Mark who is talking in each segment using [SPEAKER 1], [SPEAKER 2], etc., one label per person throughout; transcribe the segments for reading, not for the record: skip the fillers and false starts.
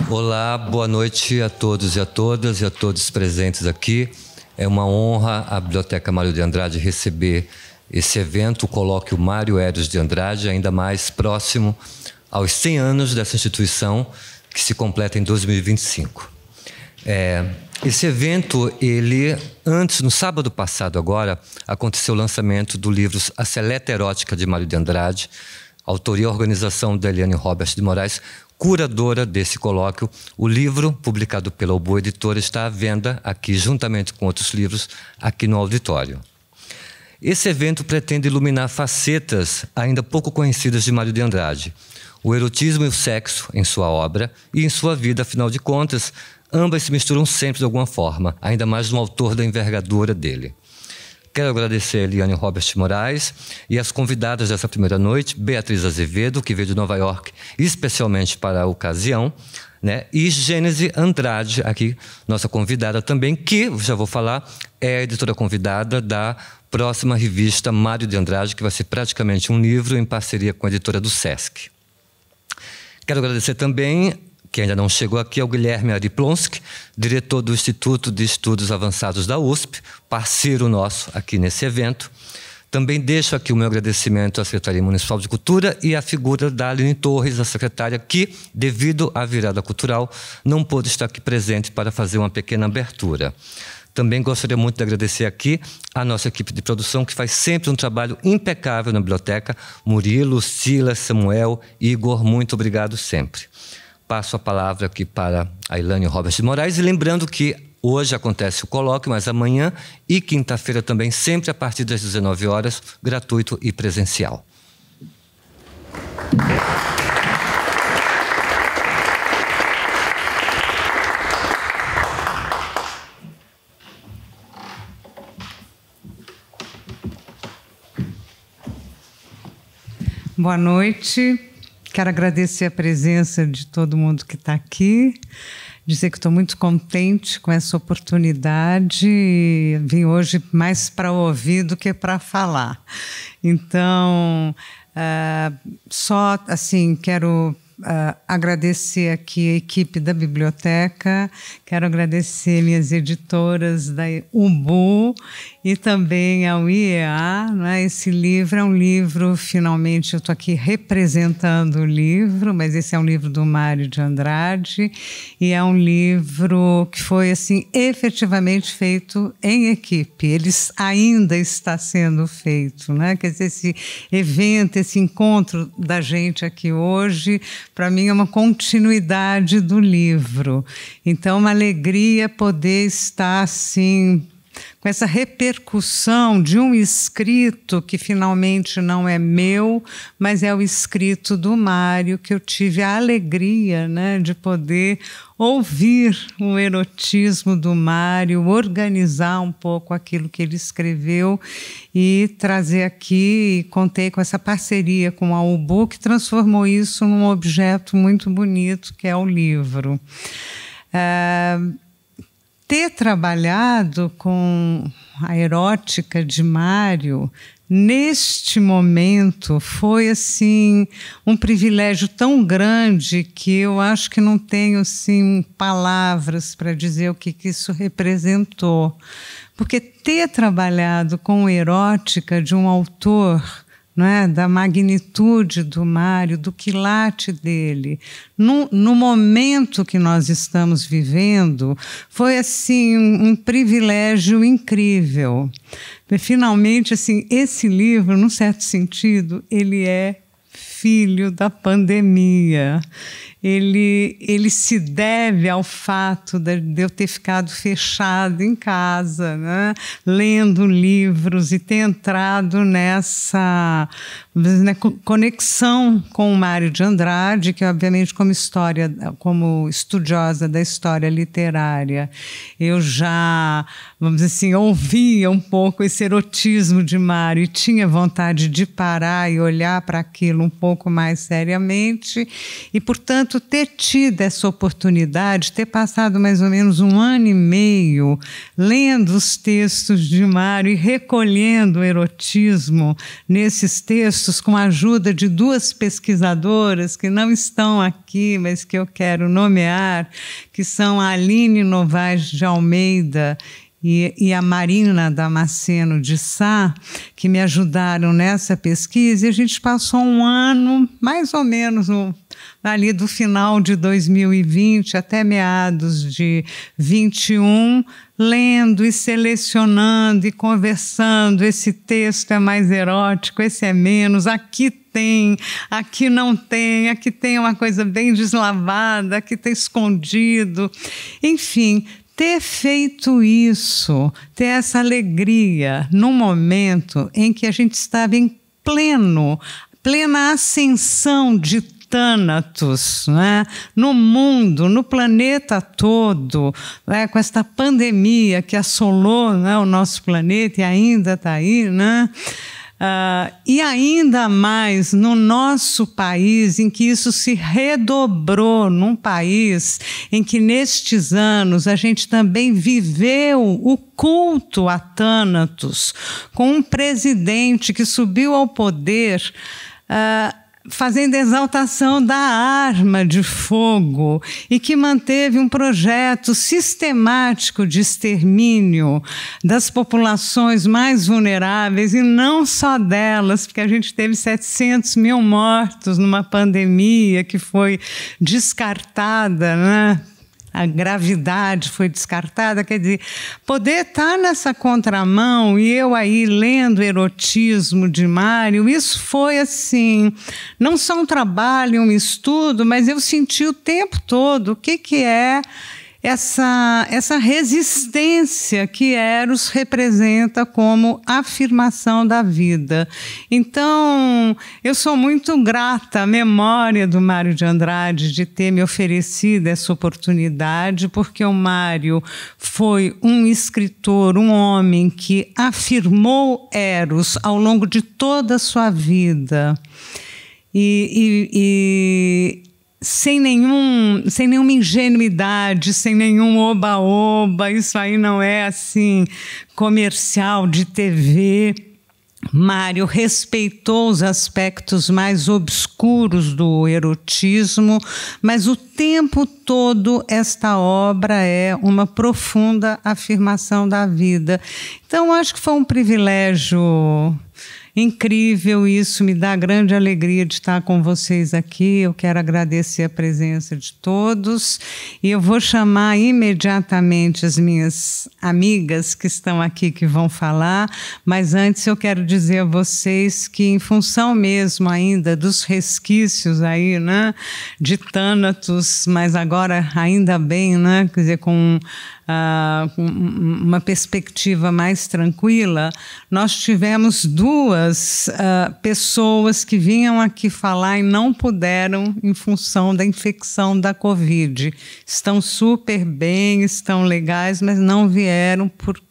[SPEAKER 1] Olá, boa noite a todos e a todas e a todos presentes aqui. É uma honra a Biblioteca Mário de Andrade receber esse evento, o Colóquio Mário Hérios de Andrade, ainda mais próximo aos 100 anos dessa instituição, que se completa em 2025. Esse evento, no sábado passado agora, aconteceu o lançamento do livro A Seleta Erótica de Mário de Andrade, autoria e organização da Eliane Robert de Moraes, curadora desse colóquio. O livro, publicado pela Oboa Editora, está à venda aqui, juntamente com outros livros, aqui no auditório. Esse evento pretende iluminar facetas ainda pouco conhecidas de Mário de Andrade. O erotismo e o sexo em sua obra e em sua vida, afinal de contas, ambas se misturam sempre de alguma forma, ainda mais no autor da envergadura dele. Quero agradecer a Eliane Robert Moraes e as convidadas dessa primeira noite, Beatriz Azevedo, que veio de Nova York especialmente para a ocasião, né? E Gênese Andrade, aqui, nossa convidada também, que, já vou falar, é a editora convidada da próxima revista Mário de Andrade, que vai ser praticamente um livro em parceria com a editora do Sesc. Quero agradecer também, que ainda não chegou aqui, ao Guilherme Ariplonski, diretor do Instituto de Estudos Avançados da USP, parceiro nosso aqui nesse evento. Também deixo aqui o meu agradecimento à Secretaria Municipal de Cultura e à figura da Aline Torres, a secretária, que, devido à virada cultural, não pôde estar aqui presente para fazer uma pequena abertura. Também gostaria muito de agradecer aqui a nossa equipe de produção, que faz sempre um trabalho impecável na biblioteca. Murilo, Silas, Samuel, Igor, muito obrigado sempre. Passo a palavra aqui para a Eliane Robert de Moraes, e lembrando que hoje acontece o colóquio, mas amanhã e quinta-feira também, sempre a partir das 19 horas, gratuito e presencial.
[SPEAKER 2] Boa noite. Quero agradecer a presença de todo mundo que está aqui, dizer que estou muito contente com essa oportunidade e vim hoje mais para ouvir do que para falar. Então, só assim, quero agradecer aqui a equipe da biblioteca, quero agradecer minhas editoras da UBU e também ao IEA. Né? Esse livro é um livro, finalmente eu estou aqui representando o livro, mas esse é um livro do Mário de Andrade e é um livro que foi assim efetivamente feito em equipe. Ele ainda está sendo feito, né? Quer dizer, esse evento, esse encontro da gente aqui hoje, para mim é uma continuidade do livro. Então, uma alegria poder estar assim, com essa repercussão de um escrito que finalmente não é meu, mas é o escrito do Mário, que eu tive a alegria, né, de poder ouvir o erotismo do Mário, organizar um pouco aquilo que ele escreveu e trazer aqui. E contei com essa parceria com a UBU, que transformou isso num objeto muito bonito, que é o livro. Ter trabalhado com a erótica de Mário neste momento foi assim um privilégio tão grande que eu acho que não tenho assim palavras para dizer o que isso representou, porque ter trabalhado com erótica de um autor, não é, da magnitude do Mário, do quilate dele, no momento que nós estamos vivendo, foi assim um privilégio incrível. Finalmente, assim, esse livro, num certo sentido, ele é filho da pandemia. Ele se deve ao fato de eu ter ficado fechado em casa, né, lendo livros e ter entrado nessa conexão com o Mário de Andrade, que obviamente como estudiosa da história literária, eu já, vamos dizer assim, ouvia um pouco esse erotismo de Mário e tinha vontade de parar e olhar para aquilo um pouco mais seriamente e, portanto, fato, ter tido essa oportunidade, ter passado mais ou menos 1 ano e meio lendo os textos de Mário e recolhendo o erotismo nesses textos, com a ajuda de 2 pesquisadoras que não estão aqui, mas que eu quero nomear, que são a Aline Novaes de Almeida e a Marina Damasceno de Sá, que me ajudaram nessa pesquisa, e a gente passou 1 ano, mais ou menos, ali do final de 2020 até meados de 21, lendo e selecionando e conversando. Esse texto é mais erótico, esse é menos, aqui tem, aqui não tem, aqui tem uma coisa bem deslavada, aqui está escondido. Enfim, ter feito isso, ter essa alegria num momento em que a gente estava em plena ascensão de Thanatos, né? No mundo, no planeta todo, né? Com esta pandemia que assolou, né, o nosso planeta e ainda está aí, né? E ainda mais no nosso país, em que isso se redobrou, num país em que nestes anos a gente também viveu o culto a Thanatos, com um presidente que subiu ao poder fazendo exaltação da arma de fogo e que manteve um projeto sistemático de extermínio das populações mais vulneráveis, e não só delas, porque a gente teve 700 mil mortos numa pandemia que foi descartada, né? A gravidade foi descartada, quer dizer, poder estar nessa contramão e eu aí lendo erotismo de Mário, isso foi assim, não só um trabalho, um estudo, mas eu senti o tempo todo o que é essa resistência que Eros representa como afirmação da vida. Então, eu sou muito grata à memória do Mário de Andrade de ter me oferecido essa oportunidade, porque o Mário foi um escritor, um homem que afirmou Eros ao longo de toda a sua vida. Sem nenhuma ingenuidade, sem nenhum oba-oba, isso aí não é assim comercial de TV. Mário respeitou os aspectos mais obscuros do erotismo, mas o tempo todo esta obra é uma profunda afirmação da vida. Então, acho que foi um privilégio incrível, isso me dá grande alegria de estar com vocês aqui. Eu quero agradecer a presença de todos e eu vou chamar imediatamente as minhas amigas que estão aqui, que vão falar, mas antes eu quero dizer a vocês que, em função mesmo ainda dos resquícios aí, né, de Thanatos, mas agora ainda bem, né, quer dizer, com uma perspectiva mais tranquila, nós tivemos 2 pessoas que vinham aqui falar e não puderam em função da infecção da Covid. Estão super bem, estão legais, mas não vieram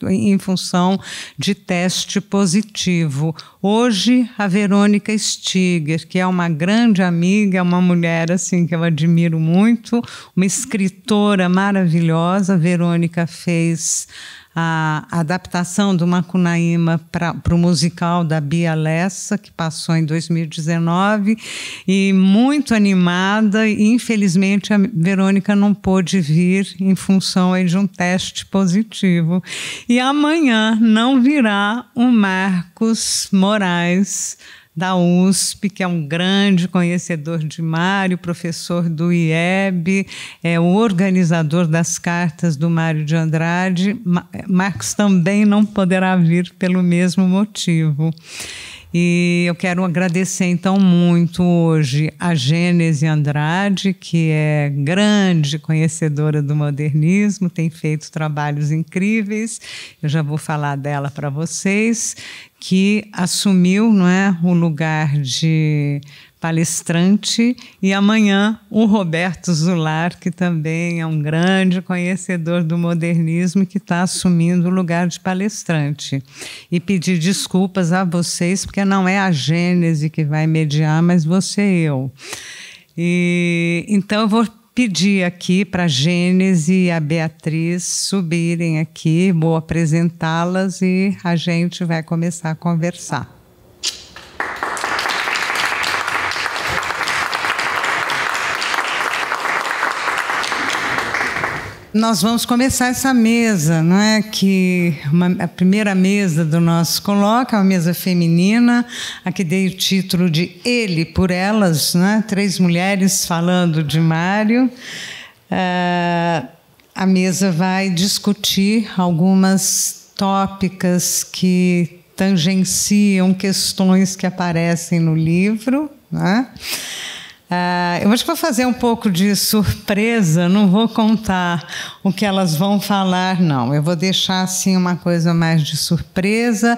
[SPEAKER 2] em função de teste positivo. Hoje, a Verônica Stiger, que é uma grande amiga, é uma mulher assim que eu admiro muito, uma escritora maravilhosa. Verônica fez a adaptação do Macunaíma para o musical da Bia Lessa, que passou em 2019, e muito animada, e infelizmente a Verônica não pôde vir em função aí de um teste positivo. E amanhã não virá o Marcos Moraes, da USP, que é um grande conhecedor de Mário, professor do IEB, é o organizador das cartas do Mário de Andrade. Marcos também não poderá vir pelo mesmo motivo. E eu quero agradecer, então, muito hoje a Gênese Andrade, que é grande conhecedora do modernismo, tem feito trabalhos incríveis, eu já vou falar dela para vocês, que assumiu, não é, o lugar de palestrante, e amanhã o Roberto Zular, que também é um grande conhecedor do modernismo e que está assumindo o lugar de palestrante. E pedir desculpas a vocês, porque não é a Gênese que vai mediar, mas você e eu. E então eu vou pedir aqui para a Gênese e a Beatriz subirem aqui, vou apresentá-las e a gente vai começar a conversar. Nós vamos começar essa mesa, não é? A primeira mesa do nosso colóquio é uma mesa feminina, a que dei o título de Ele por Elas, né? 3 mulheres falando de Mário. A mesa vai discutir algumas tópicas que tangenciam questões que aparecem no livro, né? Eu acho que vou fazer um pouco de surpresa, não vou contar o que elas vão falar, não. Eu vou deixar assim uma coisa mais de surpresa.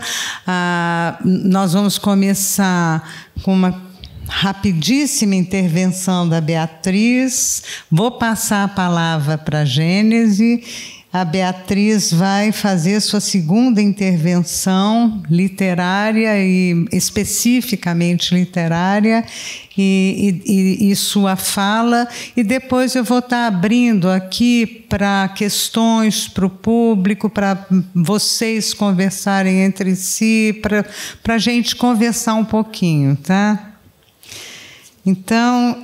[SPEAKER 2] Nós vamos começar com uma rapidíssima intervenção da Beatriz. Vou passar a palavra para a Gênese. A Beatriz vai fazer sua segunda intervenção literária e especificamente literária e sua fala, e depois eu vou estar abrindo aqui para questões para o público, para vocês conversarem entre si, para a gente conversar um pouquinho, tá? Então,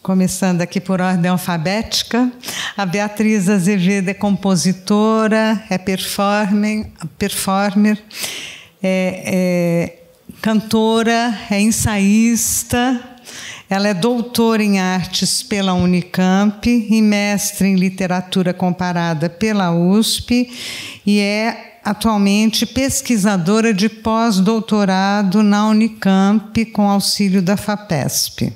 [SPEAKER 2] começando aqui por ordem alfabética, a Beatriz Azevedo é compositora, é performer, é cantora, é ensaísta, ela é doutora em artes pela Unicamp e mestre em literatura comparada pela USP e é atualmente pesquisadora de pós-doutorado na Unicamp com auxílio da FAPESP.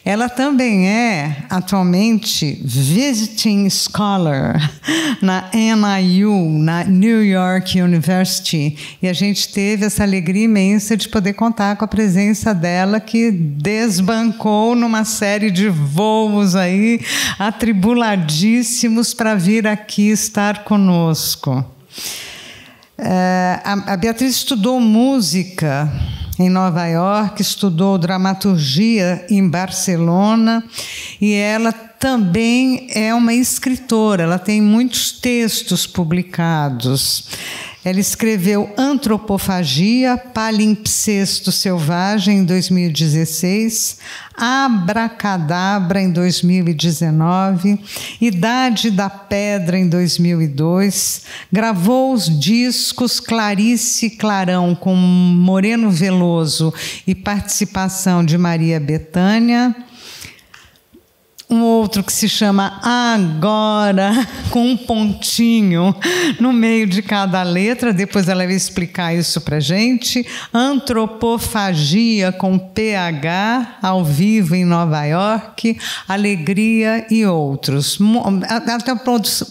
[SPEAKER 2] Ela também é, atualmente, Visiting Scholar na NIU, na New York University. E a gente teve essa alegria imensa de poder contar com a presença dela, que desbancou numa série de voos aí, atribuladíssimos, para vir aqui estar conosco. A Beatriz estudou música em Nova York, estudou dramaturgia em Barcelona e ela também é uma escritora, ela tem muitos textos publicados. Ela escreveu Antropofagia, Palimpsesto Selvagem, em 2016, Abracadabra, em 2019, Idade da Pedra, em 2002, gravou os discos Clarice Clarão, com Moreno Veloso e participação de Maria Bethânia. Um outro que se chama Agora, com um pontinho no meio de cada letra, depois ela vai explicar isso para a gente. Antropofagia, com PH, ao vivo em Nova York, Alegria e outros. Até uma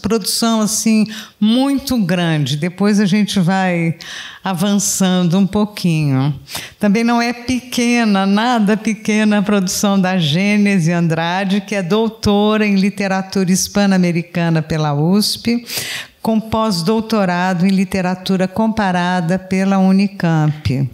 [SPEAKER 2] produção assim, muito grande, depois a gente vai avançando um pouquinho. Também não é pequena, nada pequena a produção da Gênese Andrade, que é doutora em literatura hispano-americana pela USP, com pós-doutorado em literatura comparada pela Unicamp.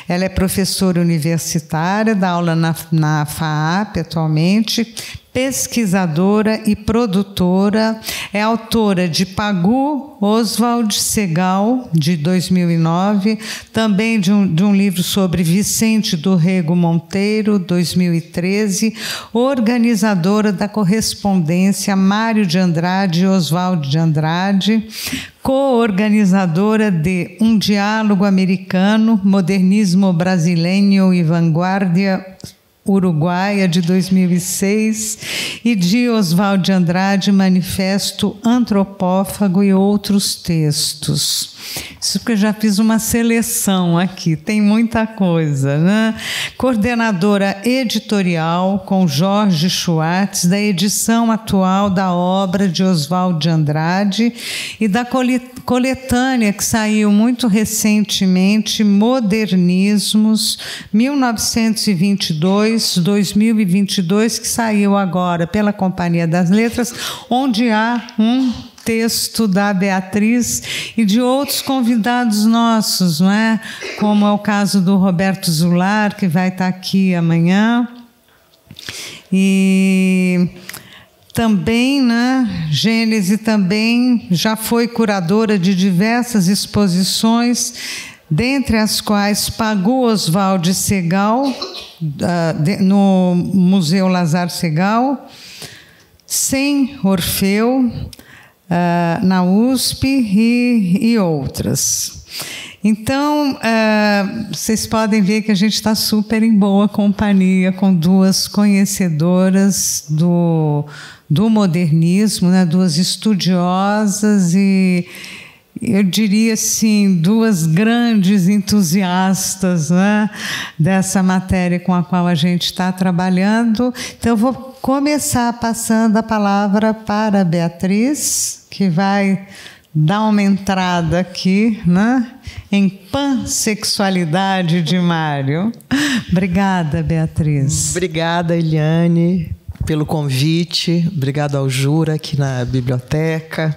[SPEAKER 2] Ela é professora universitária, dá aula na FAAP atualmente, pesquisadora e produtora, é autora de Pagu, Oswald Segal, de 2009, também de um livro sobre Vicente do Rego Monteiro, 2013, organizadora da correspondência Mário de Andrade e Oswald de Andrade, co-organizadora de Um Diálogo Americano, Modernismo Brasileiro e Vanguardia Uruguaia, de 2006, e de Oswald de Andrade, Manifesto Antropófago e outros textos. Isso porque eu já fiz uma seleção aqui, tem muita coisa, né? Coordenadora editorial com Jorge Schwartz, da edição atual da obra de Oswald de Andrade e da coletânea que saiu muito recentemente, Modernismos, 1922-2022, que saiu agora pela Companhia das Letras, onde há um texto da Beatriz e de outros convidados nossos, não é? Como é o caso do Roberto Zular, que vai estar aqui amanhã, E também, né, Gênese também já foi curadora de diversas exposições, dentre as quais Pagu Oswald Segal, no Museu Lazar Segal, Sem Orfeu, na USP e outras. Então, vocês podem ver que a gente está super em boa companhia com duas conhecedoras do modernismo, né? Duas estudiosas e, eu diria assim, duas grandes entusiastas, né, dessa matéria com a qual a gente está trabalhando. Então, eu vou começar passando a palavra para a Beatriz, que vai dar uma entrada aqui, né, em pansexualidade de Mário. Obrigada, Beatriz.
[SPEAKER 3] Obrigada, Eliane, pelo convite. Obrigado ao Jura aqui na biblioteca.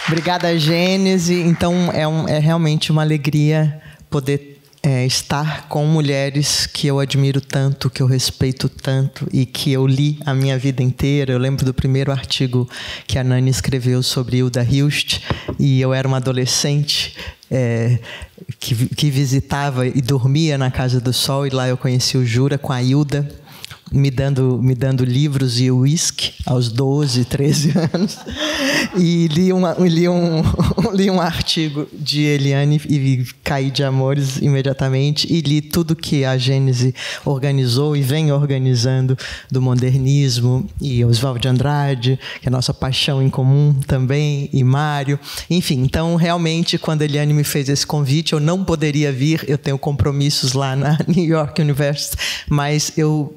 [SPEAKER 3] Obrigada, Gênese. Então, é realmente uma alegria poder estar com mulheres que eu admiro tanto, que eu respeito tanto e que eu li a minha vida inteira. Eu lembro do primeiro artigo que a Nani escreveu sobre Hilda Hilst, e eu era uma adolescente que visitava e dormia na Casa do Sol, e lá eu conheci o Jura com a Hilda, me dando livros e uísque aos 12, 13 anos. E li um artigo de Eliane e caí de amores imediatamente. E li tudo que a Gênese organizou e vem organizando do modernismo, e Oswald de Andrade, que é a nossa paixão em comum também, e Mário. Enfim, então, realmente, quando a Eliane me fez esse convite, eu não poderia vir, eu tenho compromissos lá na New York University, mas eu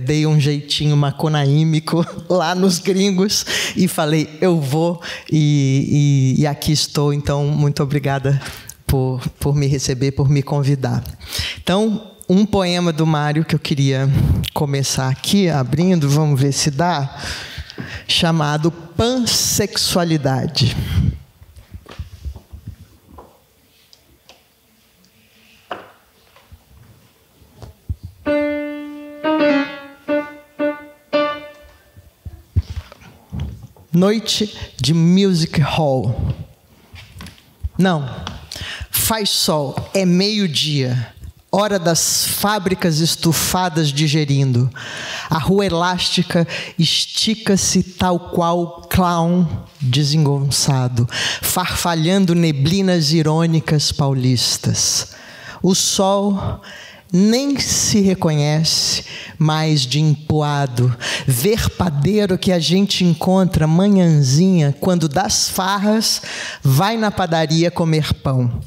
[SPEAKER 3] dei um jeitinho maconaímico lá nos gringos e falei, eu vou, e aqui estou. Então, muito obrigada por me receber, por me convidar. Então, um poema do Mário que eu queria começar aqui, abrindo, vamos ver se dá, chamado Pansexualidade. Noite de music hall. Não, faz sol, é meio-dia, hora das fábricas estufadas digerindo. A rua elástica estica-se tal qual clown desengonçado, farfalhando neblinas irônicas paulistas. O sol nem se reconhece mais de empoado, verpadeiro que a gente encontra manhãzinha quando das farras vai na padaria comer pão.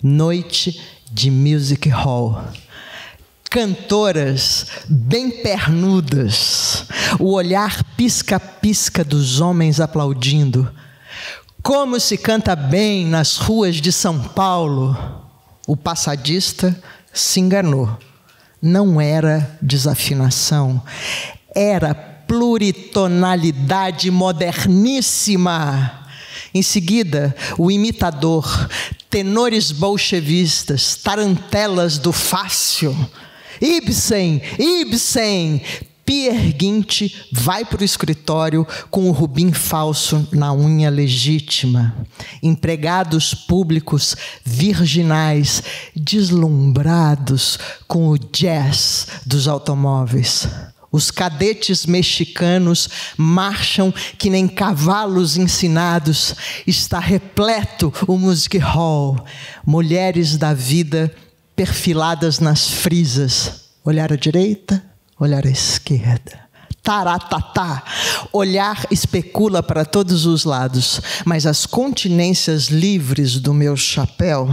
[SPEAKER 3] Noite de music hall. Cantoras bem pernudas, o olhar pisca-pisca dos homens aplaudindo. Como se canta bem nas ruas de São Paulo. O passadista se enganou. Não era desafinação, era pluritonalidade moderníssima. Em seguida, o imitador, tenores bolchevistas, tarantelas do fácil. Ibsen, Ibsen! Pierre Guinte vai para o escritório com o rubim falso na unha legítima. Empregados públicos virginais, deslumbrados com o jazz dos automóveis. Os cadetes mexicanos marcham que nem cavalos ensinados. Está repleto o music hall. Mulheres da vida perfiladas nas frisas. Olhar à direita, olhar à esquerda. Taratatá. Olhar especula para todos os lados, mas as continências livres do meu chapéu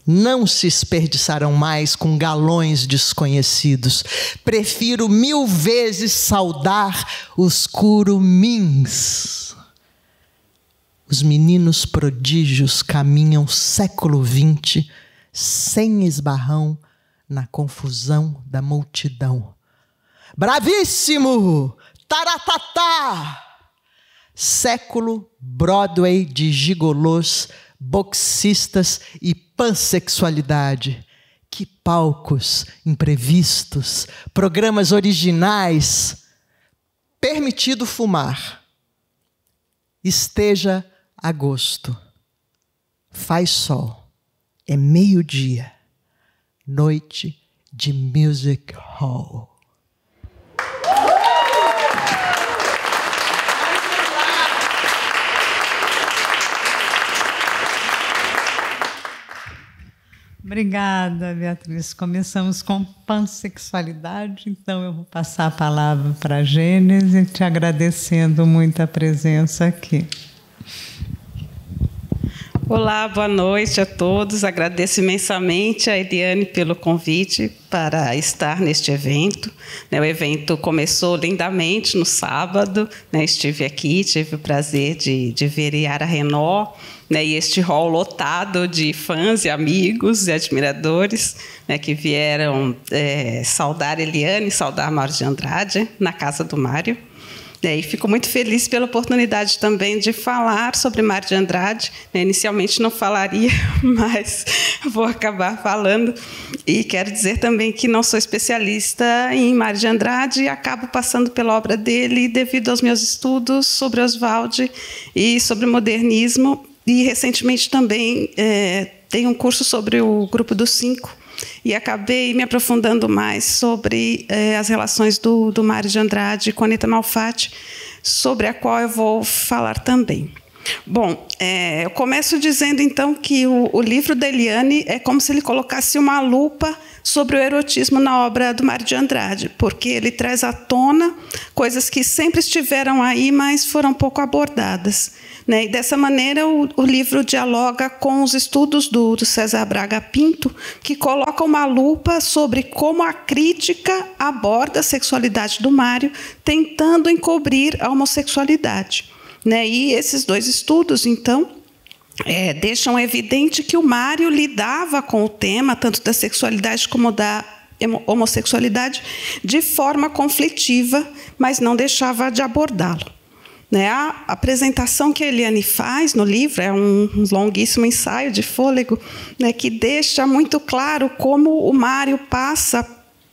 [SPEAKER 3] não se desperdiçarão mais com galões desconhecidos. Prefiro 1000 vezes saudar os curumins. Os meninos prodígios caminham século XX sem esbarrão na confusão da multidão. Bravíssimo! Taratatá! Século Broadway de gigolôs, boxistas e pansexualidade. Que palcos imprevistos, programas originais. Permitido fumar. Esteja agosto. Faz sol. É meio-dia. Noite de Music Hall.
[SPEAKER 2] Obrigada, Beatriz. Começamos com pansexualidade, então eu vou passar a palavra para a Gênese, te agradecendo muito a presença aqui.
[SPEAKER 4] Olá, boa noite a todos. Agradeço imensamente a Eliane pelo convite para estar neste evento. O evento começou lindamente no sábado. Estive aqui, tive o prazer de ver Yara Renault, e este hall lotado de fãs e amigos e admiradores que vieram saudar Eliane, saudar Mário de Andrade na casa do Mário. E fico muito feliz pela oportunidade também de falar sobre Mário de Andrade. Inicialmente não falaria, mas vou acabar falando. E quero dizer também que não sou especialista em Mário de Andrade e acabo passando pela obra dele devido aos meus estudos sobre Oswald e sobre o modernismo. E, recentemente, também tenho um curso sobre o Grupo dos Cinco e acabei me aprofundando mais sobre as relações do Mário de Andrade com Anita Malfatti, sobre a qual eu vou falar também. Bom, eu começo dizendo, então, que o livro da Eliane é como se ele colocasse uma lupa sobre o erotismo na obra do Mário de Andrade, porque ele traz à tona coisas que sempre estiveram aí, mas foram pouco abordadas. E, dessa maneira, o livro dialoga com os estudos do César Braga Pinto, que coloca uma lupa sobre como a crítica aborda a sexualidade do Mário, tentando encobrir a homossexualidade. E esses dois estudos, então, deixam evidente que o Mário lidava com o tema, tanto da sexualidade como da homossexualidade, de forma conflitiva, mas não deixava de abordá-lo. A apresentação que a Eliane faz no livro é um longuíssimo ensaio de fôlego, que deixa muito claro como o Mário passa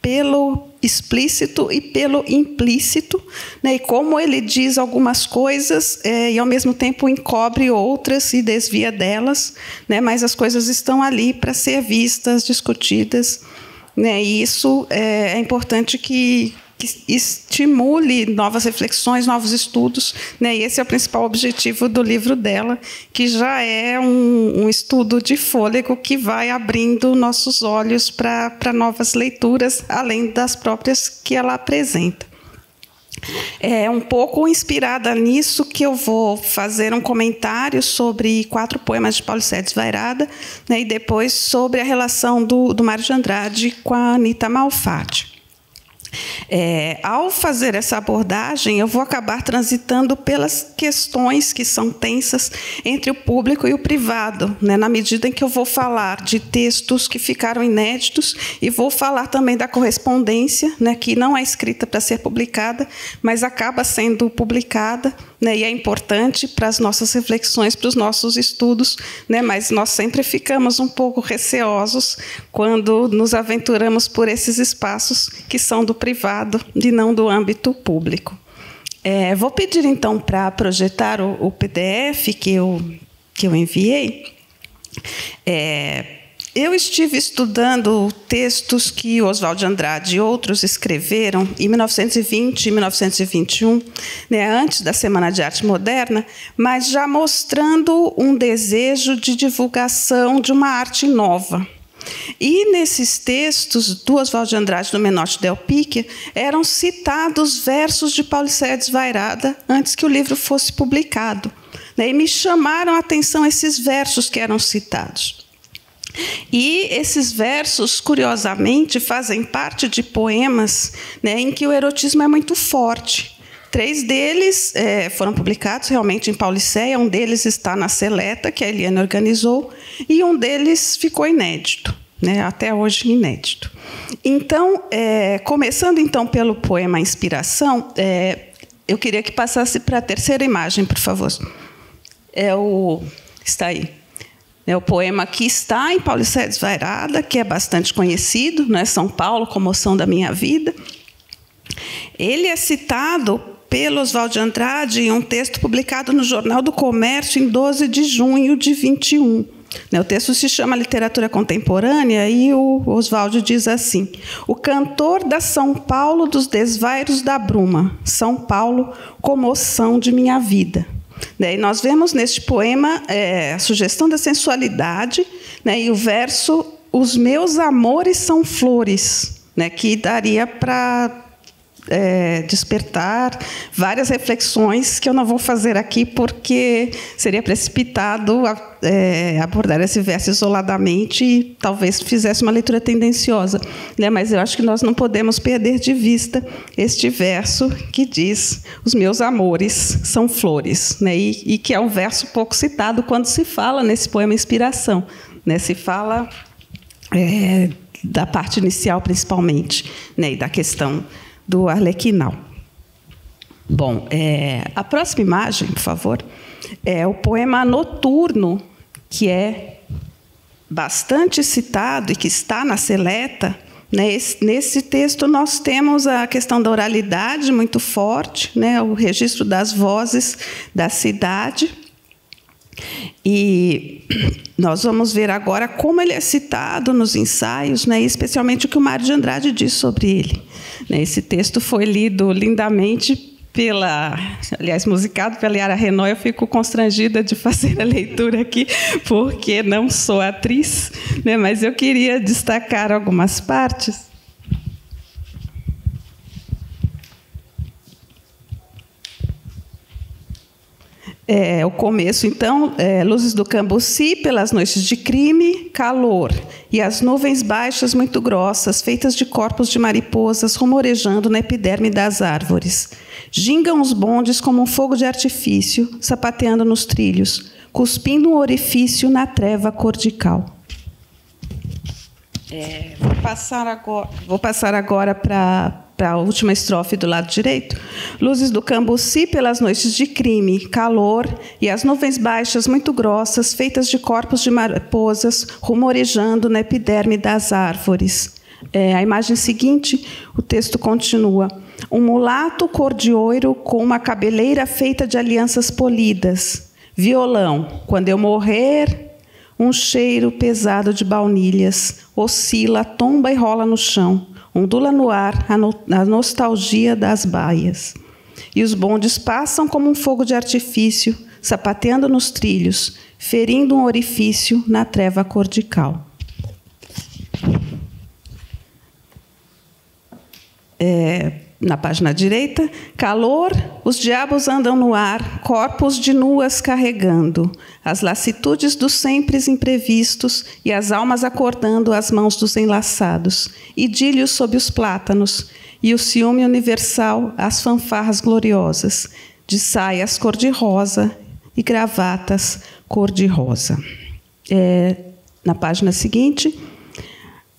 [SPEAKER 4] pelo explícito e pelo implícito, e como ele diz algumas coisas e, ao mesmo tempo, encobre outras e desvia delas, mas as coisas estão ali para ser vistas, discutidas, e isso é importante que estimule novas reflexões, novos estudos, e esse é o principal objetivo do livro dela, que já é um estudo de fôlego que vai abrindo nossos olhos para novas leituras, além das próprias que ela apresenta. É um pouco inspirada nisso que eu vou fazer um comentário sobre 4 poemas de Paulicéia Desvairada, e depois sobre a relação do Mário de Andrade com a Anita Malfatti. Ao fazer essa abordagem, eu vou acabar transitando pelas questões que são tensas entre o público e o privado, na medida em que eu vou falar de textos que ficaram inéditos e vou falar também da correspondência, que não é escrita para ser publicada, mas acaba sendo publicada, e é importante para as nossas reflexões, para os nossos estudos, mas nós sempre ficamos um pouco receosos quando nos aventuramos por esses espaços que são do privado e não do âmbito público. Vou pedir, então, para projetar o PDF que eu enviei. Eu estive estudando textos que Oswald de Andrade e outros escreveram em 1920 e 1921, antes da Semana de Arte Moderna, mas já mostrando um desejo de divulgação de uma arte nova. E, nesses textos do Oswald de Andrade, do Menotti Del Picchia, eram citados versos de Paulicéia Desvairada antes que o livro fosse publicado. E me chamaram a atenção esses versos que eram citados. E esses versos, curiosamente, fazem parte de poemas em que o erotismo é muito forte. 3 deles foram publicados realmente em Paulicéia, um deles está na Seleta, que a Eliane organizou, e um deles ficou inédito, até hoje inédito. Então, começando então pelo poema Inspiração, eu queria que passasse para a terceira imagem, por favor. Está aí. É o poema que está em Paulicéia Desvairada, que é bastante conhecido, né? São Paulo, comoção da minha vida. Ele é citado pelo Oswald de Andrade em um texto publicado no Jornal do Comércio em 12 de junho de 21. O texto se chama Literatura Contemporânea e o Oswald diz assim: o cantor da São Paulo dos desvairos da bruma, São Paulo, comoção de minha vida. E nós vemos neste poema a sugestão da sensualidade, né, e o verso, os meus amores são flores, né, que daria para despertar várias reflexões que eu não vou fazer aqui porque seria precipitado abordar esse verso isoladamente e talvez fizesse uma leitura tendenciosa, né? Mas eu acho que nós não podemos perder de vista este verso que diz: os meus amores são flores, né? E que é um verso pouco citado quando se fala nesse poema Inspiração, né? Se fala da parte inicial principalmente, né? E da questão do Arlequinal. Bom, a próxima imagem, por favor, é o poema Noturno, que é bastante citado e que está na seleta, né? Nesse texto nós temos a questão da oralidade muito forte, né? O registro das vozes da cidade. E nós vamos ver agora como ele é citado nos ensaios, né? Especialmente o que o Mário de Andrade diz sobre ele. Esse texto foi lido lindamente aliás, musicado pela Yara Renault. Eu fico constrangida de fazer a leitura aqui, porque não sou atriz, né? Mas eu queria destacar algumas partes. O começo, então, luzes do Cambuci, pelas noites de crime, calor, e as nuvens baixas muito grossas, feitas de corpos de mariposas, rumorejando na epiderme das árvores. Gingam os bondes como um fogo de artifício, sapateando nos trilhos, cuspindo um orifício na treva cordical. Vou passar agora para a última estrofe do lado direito. Luzes do Cambuci, pelas noites de crime, calor, e as nuvens baixas muito grossas, feitas de corpos de mariposas, rumorejando na epiderme das árvores. A imagem seguinte, o texto continua: um mulato cor de ouro com uma cabeleira feita de alianças polidas. Violão, quando eu morrer, um cheiro pesado de baunilhas, oscila, tomba e rola no chão. Ondula no ar a nostalgia das baias. E os bondes passam como um fogo de artifício, sapateando nos trilhos, ferindo um orifício na treva cordical. Na página direita, calor, os diabos andam no ar, corpos de nuas carregando, as lassitudes dos sempre imprevistos e as almas acordando as mãos dos enlaçados, idílios sob os plátanos, e o ciúme universal, as fanfarras gloriosas, de saias cor-de-rosa e gravatas cor-de-rosa. Na página seguinte,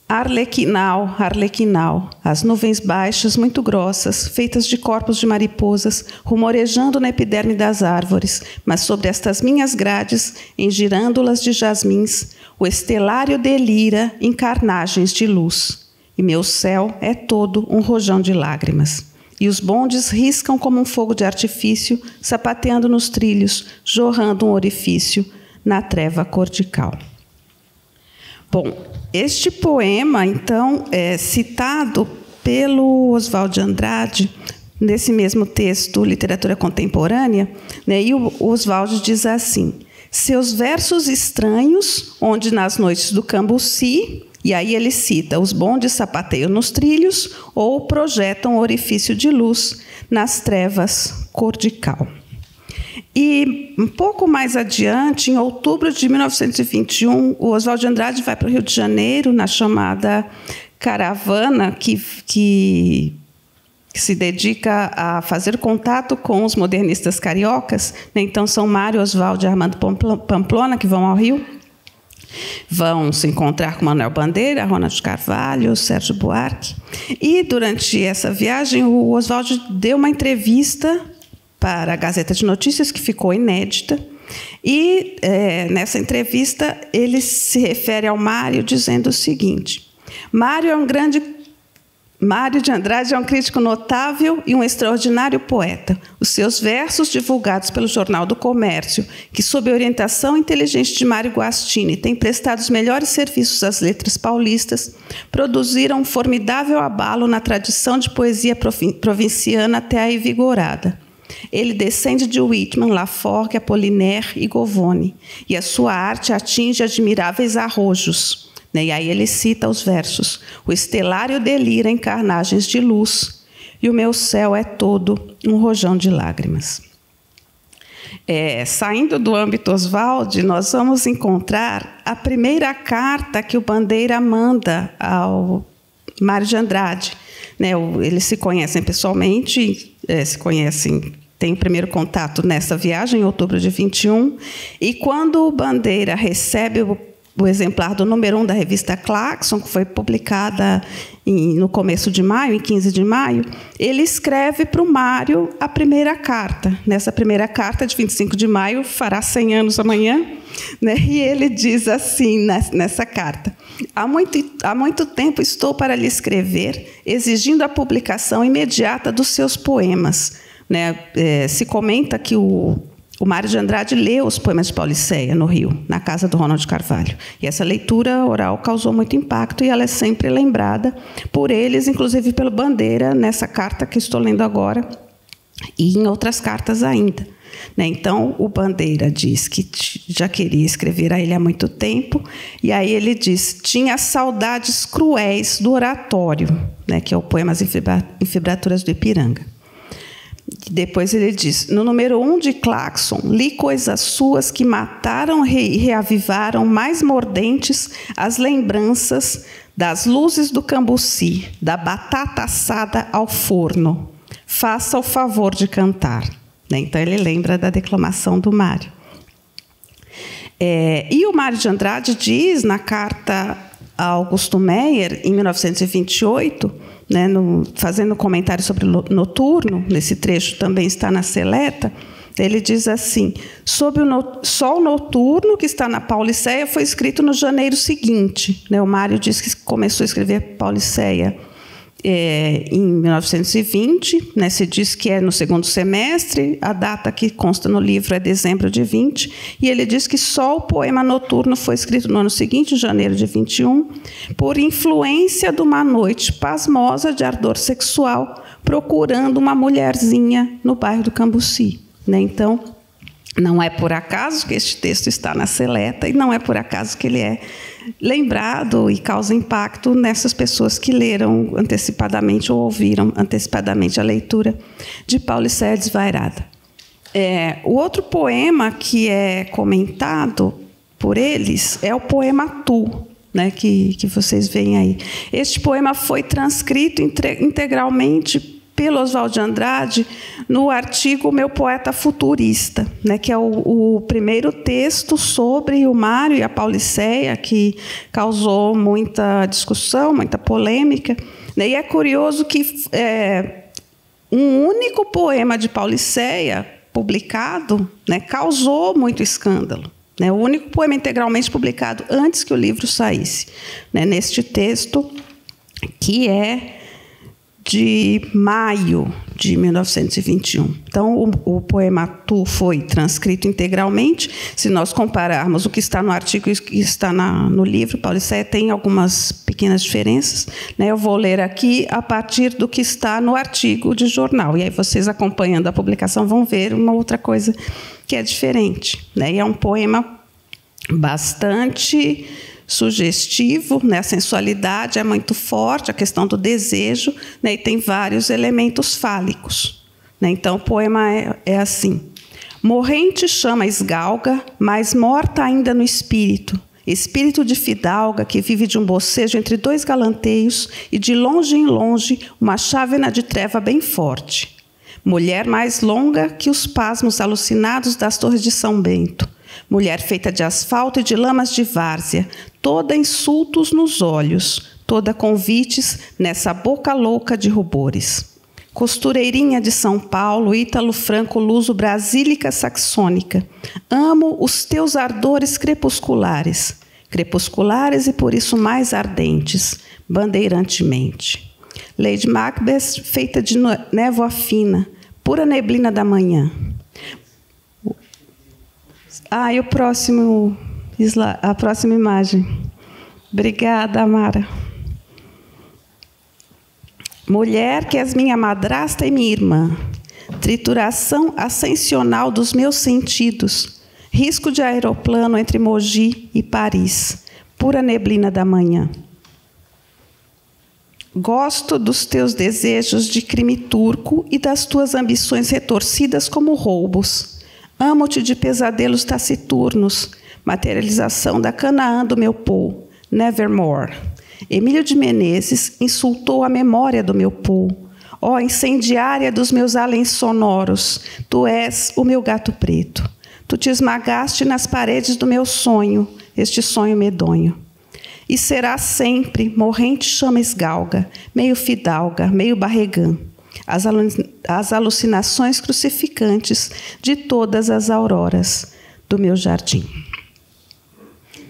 [SPEAKER 4] Arlequinal, Arlequinal, as nuvens baixas muito grossas, feitas de corpos de mariposas, rumorejando na epiderme das árvores, mas sobre estas minhas grades, em girândolas de jasmins, o estelário delira em carnagens de luz, e meu céu é todo um rojão de lágrimas. E os bondes riscam como um fogo de artifício, sapateando nos trilhos, jorrando um orifício na treva cordical. Bom, este poema, então, é citado pelo Oswald de Andrade, nesse mesmo texto, Literatura Contemporânea, né, e o Oswald diz assim: seus versos estranhos, onde nas noites do Cambuci, e aí ele cita, os bondes sapateiam nos trilhos ou projetam orifício de luz nas trevas cordical. E um pouco mais adiante, em outubro de 1921, o Oswald de Andrade vai para o Rio de Janeiro, na chamada caravana que se dedica a fazer contato com os modernistas cariocas. Então, são Mário Oswald e Armando Pamplona, que vão ao Rio. Vão se encontrar com Manuel Bandeira, Ronald Carvalho, Sérgio Buarque. E, durante essa viagem, o Oswald deu uma entrevista para a Gazeta de Notícias, que ficou inédita, E nessa entrevista ele se refere ao Mário dizendo o seguinte: Mário de Andrade é um crítico notável e um extraordinário poeta. Os seus versos, divulgados pelo Jornal do Comércio, que, sob a orientação inteligente de Mário Guastini, tem prestado os melhores serviços às letras paulistas, produziram um formidável abalo na tradição de poesia provinciana até aí vigorada. Ele descende de Whitman, Laforgue, Apollinaire e Govone, e a sua arte atinge admiráveis arrojos. E aí ele cita os versos: o estelário delira em carnagens de luz, e o meu céu é todo um rojão de lágrimas. Saindo do âmbito Oswald, nós vamos encontrar a primeira carta que o Bandeira manda ao Mário de Andrade. Eles se conhecem pessoalmente, têm o primeiro contato nessa viagem, em outubro de 21, e quando o Bandeira recebe o exemplar do número 1 da revista Claxon, que foi publicada no começo de maio, em 15 de maio, ele escreve para o Mário a primeira carta. Nessa primeira carta, de 25 de maio, fará 100 anos amanhã, e ele diz assim, nessa carta: há muito tempo estou para lhe escrever, exigindo a publicação imediata dos seus poemas. Se comenta que o Mário de Andrade leu os poemas de Pauliceia, no Rio, na casa do Ronald Carvalho. E essa leitura oral causou muito impacto e ela é sempre lembrada por eles, inclusive pelo Bandeira, nessa carta que estou lendo agora, e em outras cartas ainda. Então, o Bandeira diz que já queria escrever a ele há muito tempo, e aí ele diz: tinha saudades cruéis do oratório, que é o poema As Infibraturas do Ipiranga. Depois ele diz: no número 1 de Claxon, li coisas suas que mataram e reavivaram mais mordentes as lembranças das luzes do Cambuci, da batata assada ao forno. Faça o favor de cantar. Então ele lembra da declamação do Mário. E o Mário de Andrade diz na carta a Augusto Meyer, em 1928, fazendo comentário sobre o Noturno, nesse trecho também está na Seleta, ele diz assim: sobre só o Noturno, que está na Pauliceia, foi escrito no janeiro seguinte. O Mário diz que começou a escrever Pauliceia em 1920, se diz que é no segundo semestre, a data que consta no livro é dezembro de 20, e ele diz que só o poema Noturno foi escrito no ano seguinte, em janeiro de 21, por influência de uma noite pasmosa de ardor sexual, procurando uma mulherzinha no bairro do Cambuci. Então, não é por acaso que este texto está na Seleta, e não é por acaso que ele é lembrado e causa impacto nessas pessoas que leram antecipadamente ou ouviram antecipadamente a leitura de Pauliceia Desvairada. O outro poema que é comentado por eles é o poema Tu, que vocês veem aí. Este poema foi transcrito integralmente pelo Oswald de Andrade no artigo Meu Poeta Futurista, que é o primeiro texto sobre o Mário e a Pauliceia, que causou muita discussão, muita polêmica. E é curioso que um único poema de Pauliceia publicado causou muito escândalo. O único poema integralmente publicado antes que o livro saísse. Neste texto, que é de maio de 1921. Então, o poema Tu foi transcrito integralmente. Se nós compararmos o que está no artigo e o que está no livro, Pauliceia tem algumas pequenas diferenças. Eu vou ler aqui a partir do que está no artigo de jornal. E aí vocês, acompanhando a publicação, vão ver uma outra coisa que é diferente. E é um poema bastante sugestivo, a sensualidade é muito forte, a questão do desejo, e tem vários elementos fálicos. Então, o poema é assim: morrente chama esgalga, mas morta ainda no espírito, espírito de fidalga que vive de um bocejo entre dois galanteios e de longe em longe uma chávena de treva bem forte. Mulher mais longa que os pasmos alucinados das torres de São Bento. Mulher feita de asfalto e de lamas de várzea, toda insultos nos olhos, toda convites nessa boca louca de rubores. costureirinha de São Paulo, ítalo franco luso brasílica saxônica, amo os teus ardores crepusculares, crepusculares e por isso mais ardentes, bandeirantemente. Lady Macbeth, feita de névoa fina, pura neblina da manhã. E a próxima imagem. Obrigada, Amara. Mulher que és minha madrasta e minha irmã, trituração ascensional dos meus sentidos, risco de aeroplano entre Mogi e Paris, pura neblina da manhã. Gosto dos teus desejos de crime turco e das tuas ambições retorcidas como roubos. Amo-te de pesadelos taciturnos, materialização da Canaã do meu Paul, Nevermore. Emílio de Menezes insultou a memória do meu Paul. Ó incendiária dos meus alens sonoros, tu és o meu gato preto. Tu te esmagaste nas paredes do meu sonho, este sonho medonho. E será sempre morrente chama esgalga, meio fidalga, meio barregã, as alucinações crucificantes de todas as auroras do meu jardim.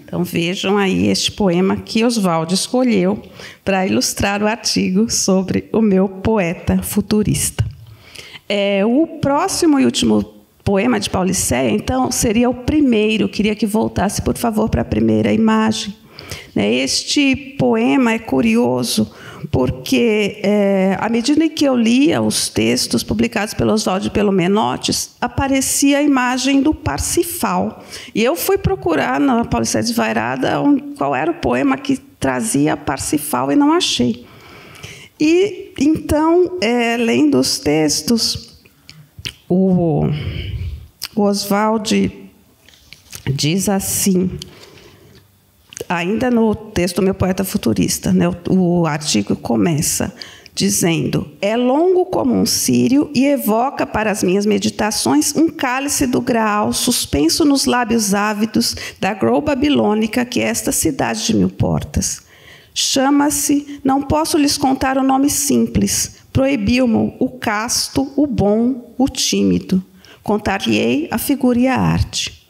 [SPEAKER 4] Então vejam aí este poema que Oswald escolheu para ilustrar o artigo sobre o meu poeta futurista. O próximo e último poema de Paulicéia, então, seria o primeiro. Queria que voltasse, por favor, para a primeira imagem. Este poema é curioso porque, à medida em que eu lia os textos publicados pelo Oswald e pelo Menotti, aparecia a imagem do Parsifal. E eu fui procurar na Paulicéia Desvairada qual era o poema que trazia Parsifal e não achei. E, então, lendo os textos, o Oswald diz assim... Ainda no texto do meu poeta futurista, o artigo começa dizendo: é longo como um círio e evoca para as minhas meditações um cálice do Graal suspenso nos lábios ávidos da Grou babilônica, que é esta cidade de 1000 portas. Chama-se, não posso lhes contar o nome simples, proibiu-me o casto, o bom, o tímido. Contar-lhe-ei a figura e a arte.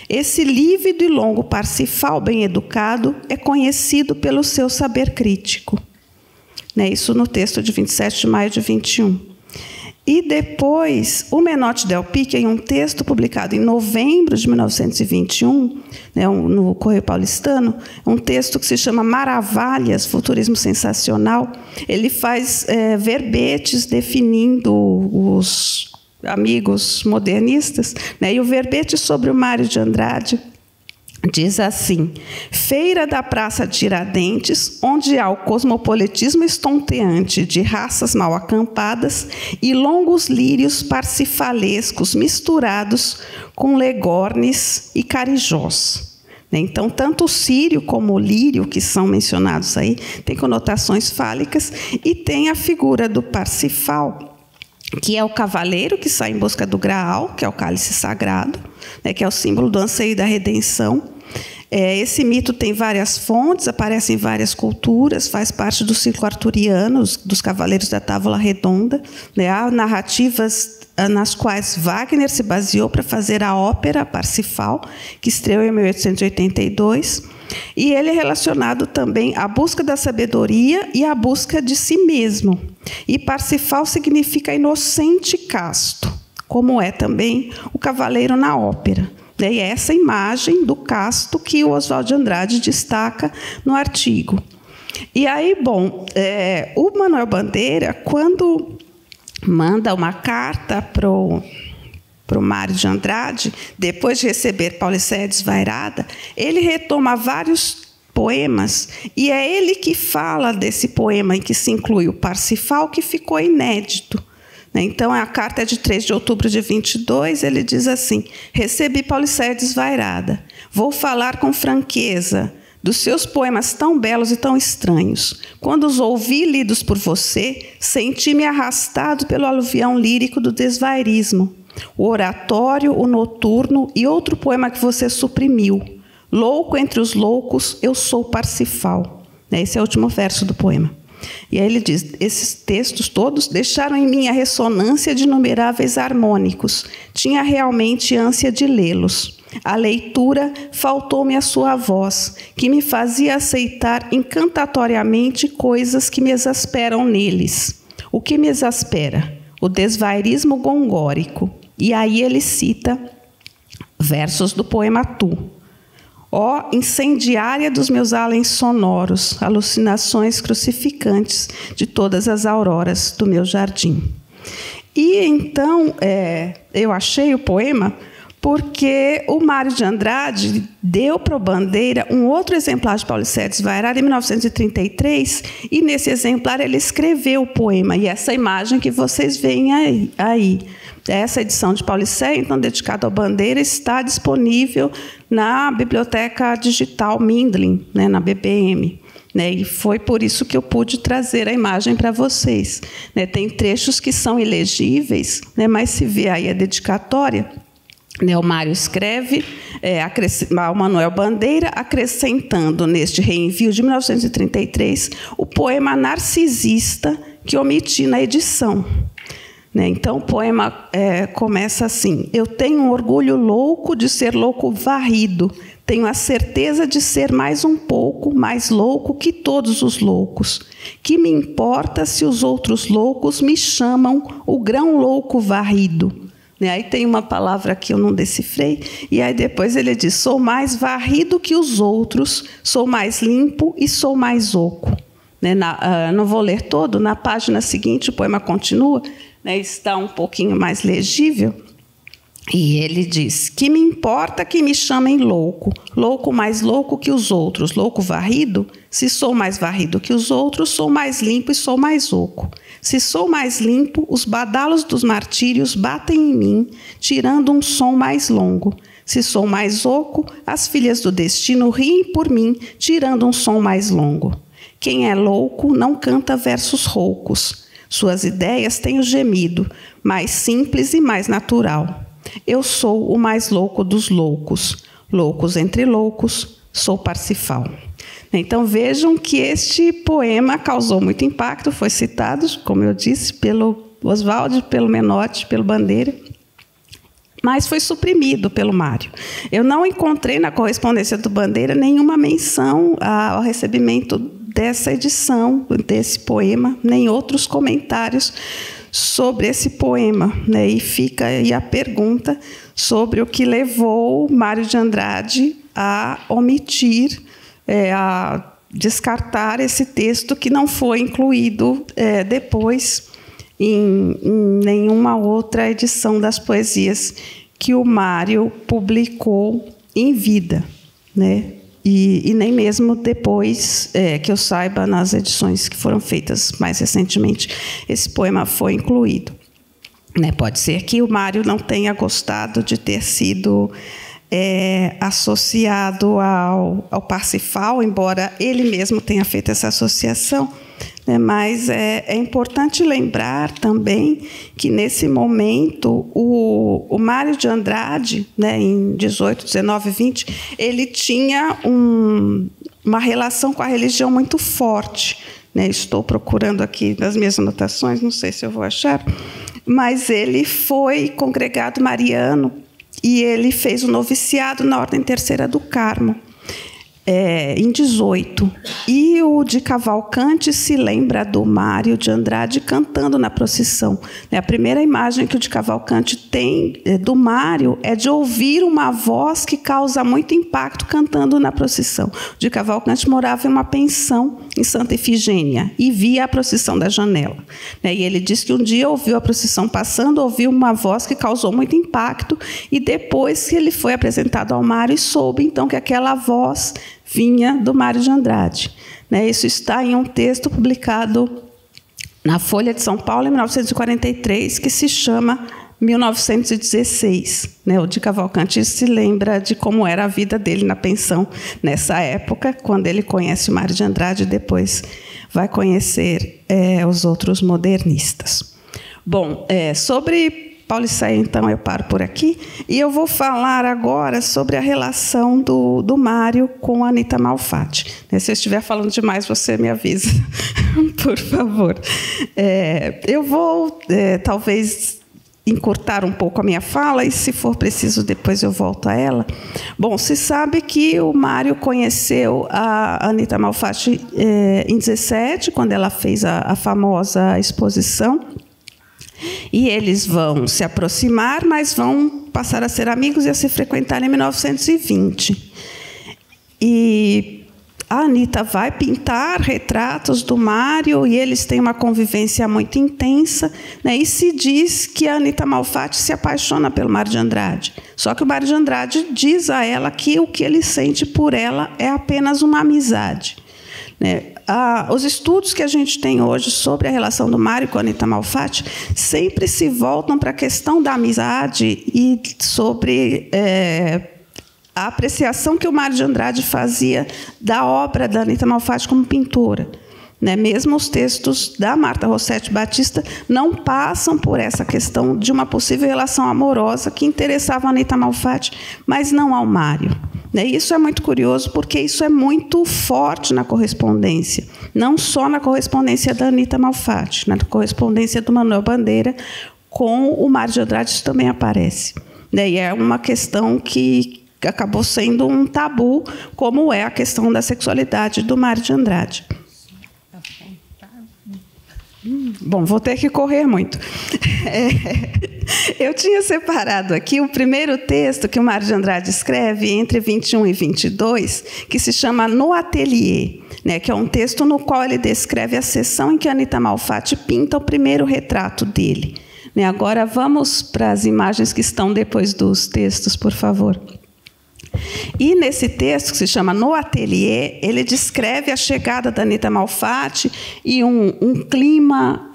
[SPEAKER 4] Esse lívido e longo Parsifal bem educado é conhecido pelo seu saber crítico. Isso no texto de 27 de maio de 21. E depois, o Menotti Del Pique, em um texto publicado em novembro de 1921, no Correio Paulistano, um texto que se chama Maravalhas, Futurismo Sensacional, ele faz verbetes definindo os amigos modernistas, e o verbete sobre o Mário de Andrade diz assim: feira da Praça de Tiradentes, onde há o cosmopolitismo estonteante de raças mal acampadas e longos lírios parsifalescos misturados com legornes e carijós. Então, tanto o sírio como o lírio, que são mencionados aí, têm conotações fálicas, e tem a figura do Parsifal, que é o cavaleiro que sai em busca do Graal, que é o cálice sagrado, que é o símbolo do anseio e da redenção. Esse mito tem várias fontes, aparece em várias culturas, faz parte do ciclo arturiano, dos Cavaleiros da Távola Redonda. Há narrativas nas quais Wagner se baseou para fazer a ópera Parsifal, que estreou em 1882. E ele é relacionado também à busca da sabedoria e à busca de si mesmo. E Parsifal significa inocente e casto, como é também o cavaleiro na ópera. E é essa imagem do casto que o Oswald de Andrade destaca no artigo. E aí, o Manuel Bandeira, quando manda uma carta para o Mário de Andrade, depois de receber Paulicéia Desvairada, ele retoma vários poemas, e é ele que fala desse poema em que se inclui o Parsifal, que ficou inédito. Então, a carta é de 3 de outubro de 22, ele diz assim: recebi Paulicéia Desvairada, vou falar com franqueza dos seus poemas tão belos e tão estranhos. Quando os ouvi lidos por você, senti-me arrastado pelo aluvião lírico do desvairismo. O oratório, o noturno e outro poema que você suprimiu. Louco entre os loucos, eu sou Parsifal. Esse é o último verso do poema. E aí ele diz: esses textos todos deixaram em mim a ressonância de inumeráveis harmônicos. Tinha realmente ânsia de lê-los. A leitura faltou-me a sua voz, que me fazia aceitar encantatoriamente coisas que me exasperam neles. O que me exaspera? O desvairismo gongórico. E aí ele cita versos do poema Tu. Ó incendiária dos meus alens sonoros, alucinações crucificantes de todas as auroras do meu jardim. E então eu achei o poema porque o Mário de Andrade deu para o Bandeira um outro exemplar de Paulicetes Vairada em 1933, e nesse exemplar ele escreveu o poema, e essa imagem que vocês veem aí. Essa edição de Paulicé, então, dedicada ao Bandeira, está disponível na Biblioteca Digital Mindlin, né, na BBM. Né, e foi por isso que eu pude trazer a imagem para vocês. Né, tem trechos que são ilegíveis, né, mas se vê aí a dedicatória. O Mário escreve ao Manuel Bandeira, acrescentando neste reenvio de 1933 o poema narcisista que omiti na edição. Então, o poema começa assim: eu tenho um orgulho louco de ser louco varrido, tenho a certeza de ser mais um pouco mais louco que todos os loucos. Que me importa se os outros loucos me chamam o grão louco varrido? Aí tem uma palavra que eu não decifrei, e aí depois ele diz: sou mais varrido que os outros, sou mais limpo e sou mais oco. Não vou ler todo, na página seguinte o poema continua, está um pouquinho mais legível, e ele diz: que me importa que me chamem louco, louco mais louco que os outros, louco varrido? Se sou mais varrido que os outros, sou mais limpo e sou mais oco. Se sou mais limpo, os badalos dos martírios batem em mim, tirando um som mais longo. Se sou mais oco, as filhas do destino riem por mim, tirando um som mais longo. Quem é louco não canta versos roucos. Suas ideias têm o gemido, mais simples e mais natural. Eu sou o mais louco dos loucos. Loucos entre loucos, sou Parsifal. Então, vejam que este poema causou muito impacto, foi citado, como eu disse, pelo Oswald, pelo Menotti, pelo Bandeira, mas foi suprimido pelo Mário. Eu não encontrei na correspondência do Bandeira nenhuma menção ao recebimento dessa edição, desse poema, nem outros comentários sobre esse poema. E fica aí a pergunta sobre o que levou Mário de Andrade a omitir, a descartar esse texto que não foi incluído depois em nenhuma outra edição das poesias que o Mário publicou em vida, e nem mesmo depois, que eu saiba, nas edições que foram feitas mais recentemente, esse poema foi incluído. Pode ser que o Mário não tenha gostado de ter sido associado ao Parsifal, embora ele mesmo tenha feito essa associação, mas é importante lembrar também que, nesse momento, o Mário de Andrade, em 18, 19, 20, ele tinha uma relação com a religião muito forte. Estou procurando aqui nas minhas anotações, não sei se eu vou achar, mas ele foi congregado mariano, e ele fez o noviciado na Ordem Terceira do Carmo, em 18. E o de Cavalcante se lembra do Mário de Andrade cantando na procissão. A primeira imagem que o de Cavalcante tem do Mário é de ouvir uma voz que causa muito impacto cantando na procissão. O de Cavalcante morava em uma pensão em Santa Efigênia e via a procissão da janela. E ele diz que um dia ouviu a procissão passando, ouviu uma voz que causou muito impacto, e depois que ele foi apresentado ao Mário, soube então que aquela voz vinha do Mário de Andrade. Isso está em um texto publicado na Folha de São Paulo, em 1943, que se chama 1916. O de Cavalcante se lembra de como era a vida dele na pensão nessa época, quando ele conhece o Mário de Andrade e depois vai conhecer os outros modernistas. Bom, sobre Pauliceia, então, eu paro por aqui. E eu vou falar agora sobre a relação do Mário com a Anita Malfatti. Se eu estiver falando demais, você me avisa, por favor. Eu vou, talvez, encurtar um pouco a minha fala, e, se for preciso, depois eu volto a ela. Bom, se sabe que o Mário conheceu a Anita Malfatti em 17, quando ela fez a famosa exposição. E eles vão se aproximar, mas vão passar a ser amigos e a se frequentar em 1920. E a Anita vai pintar retratos do Mário, e eles têm uma convivência muito intensa, né? E se diz que a Anita Malfatti se apaixona pelo Mário de Andrade. Só que o Mário de Andrade diz a ela que o que ele sente por ela é apenas uma amizade, né? Os estudos que a gente tem hoje sobre a relação do Mário com a Anita Malfatti sempre se voltam para a questão da amizade e sobre a apreciação que o Mário de Andrade fazia da obra da Anita Malfatti como pintora, né? Mesmo os textos da Marta Rossetti Batista não passam por essa questão de uma possível relação amorosa que interessava a Anita Malfatti, mas não ao Mário. Isso é muito curioso, porque isso é muito forte na correspondência, não só na correspondência da Anita Malfatti, na correspondência do Manuel Bandeira com o Mário de Andrade, isso também aparece. E é uma questão que acabou sendo um tabu, como é a questão da sexualidade do Mário de Andrade. Bom, vou ter que correr muito. Eu tinha separado aqui o primeiro texto que o Mário de Andrade escreve entre 21 e 22, que se chama No Ateliê, né, que é um texto no qual ele descreve a sessão em que a Anita Malfatti pinta o primeiro retrato dele. Agora, vamos para as imagens que estão depois dos textos, por favor. E nesse texto, que se chama No Ateliê, ele descreve a chegada da Anita Malfatti e um clima...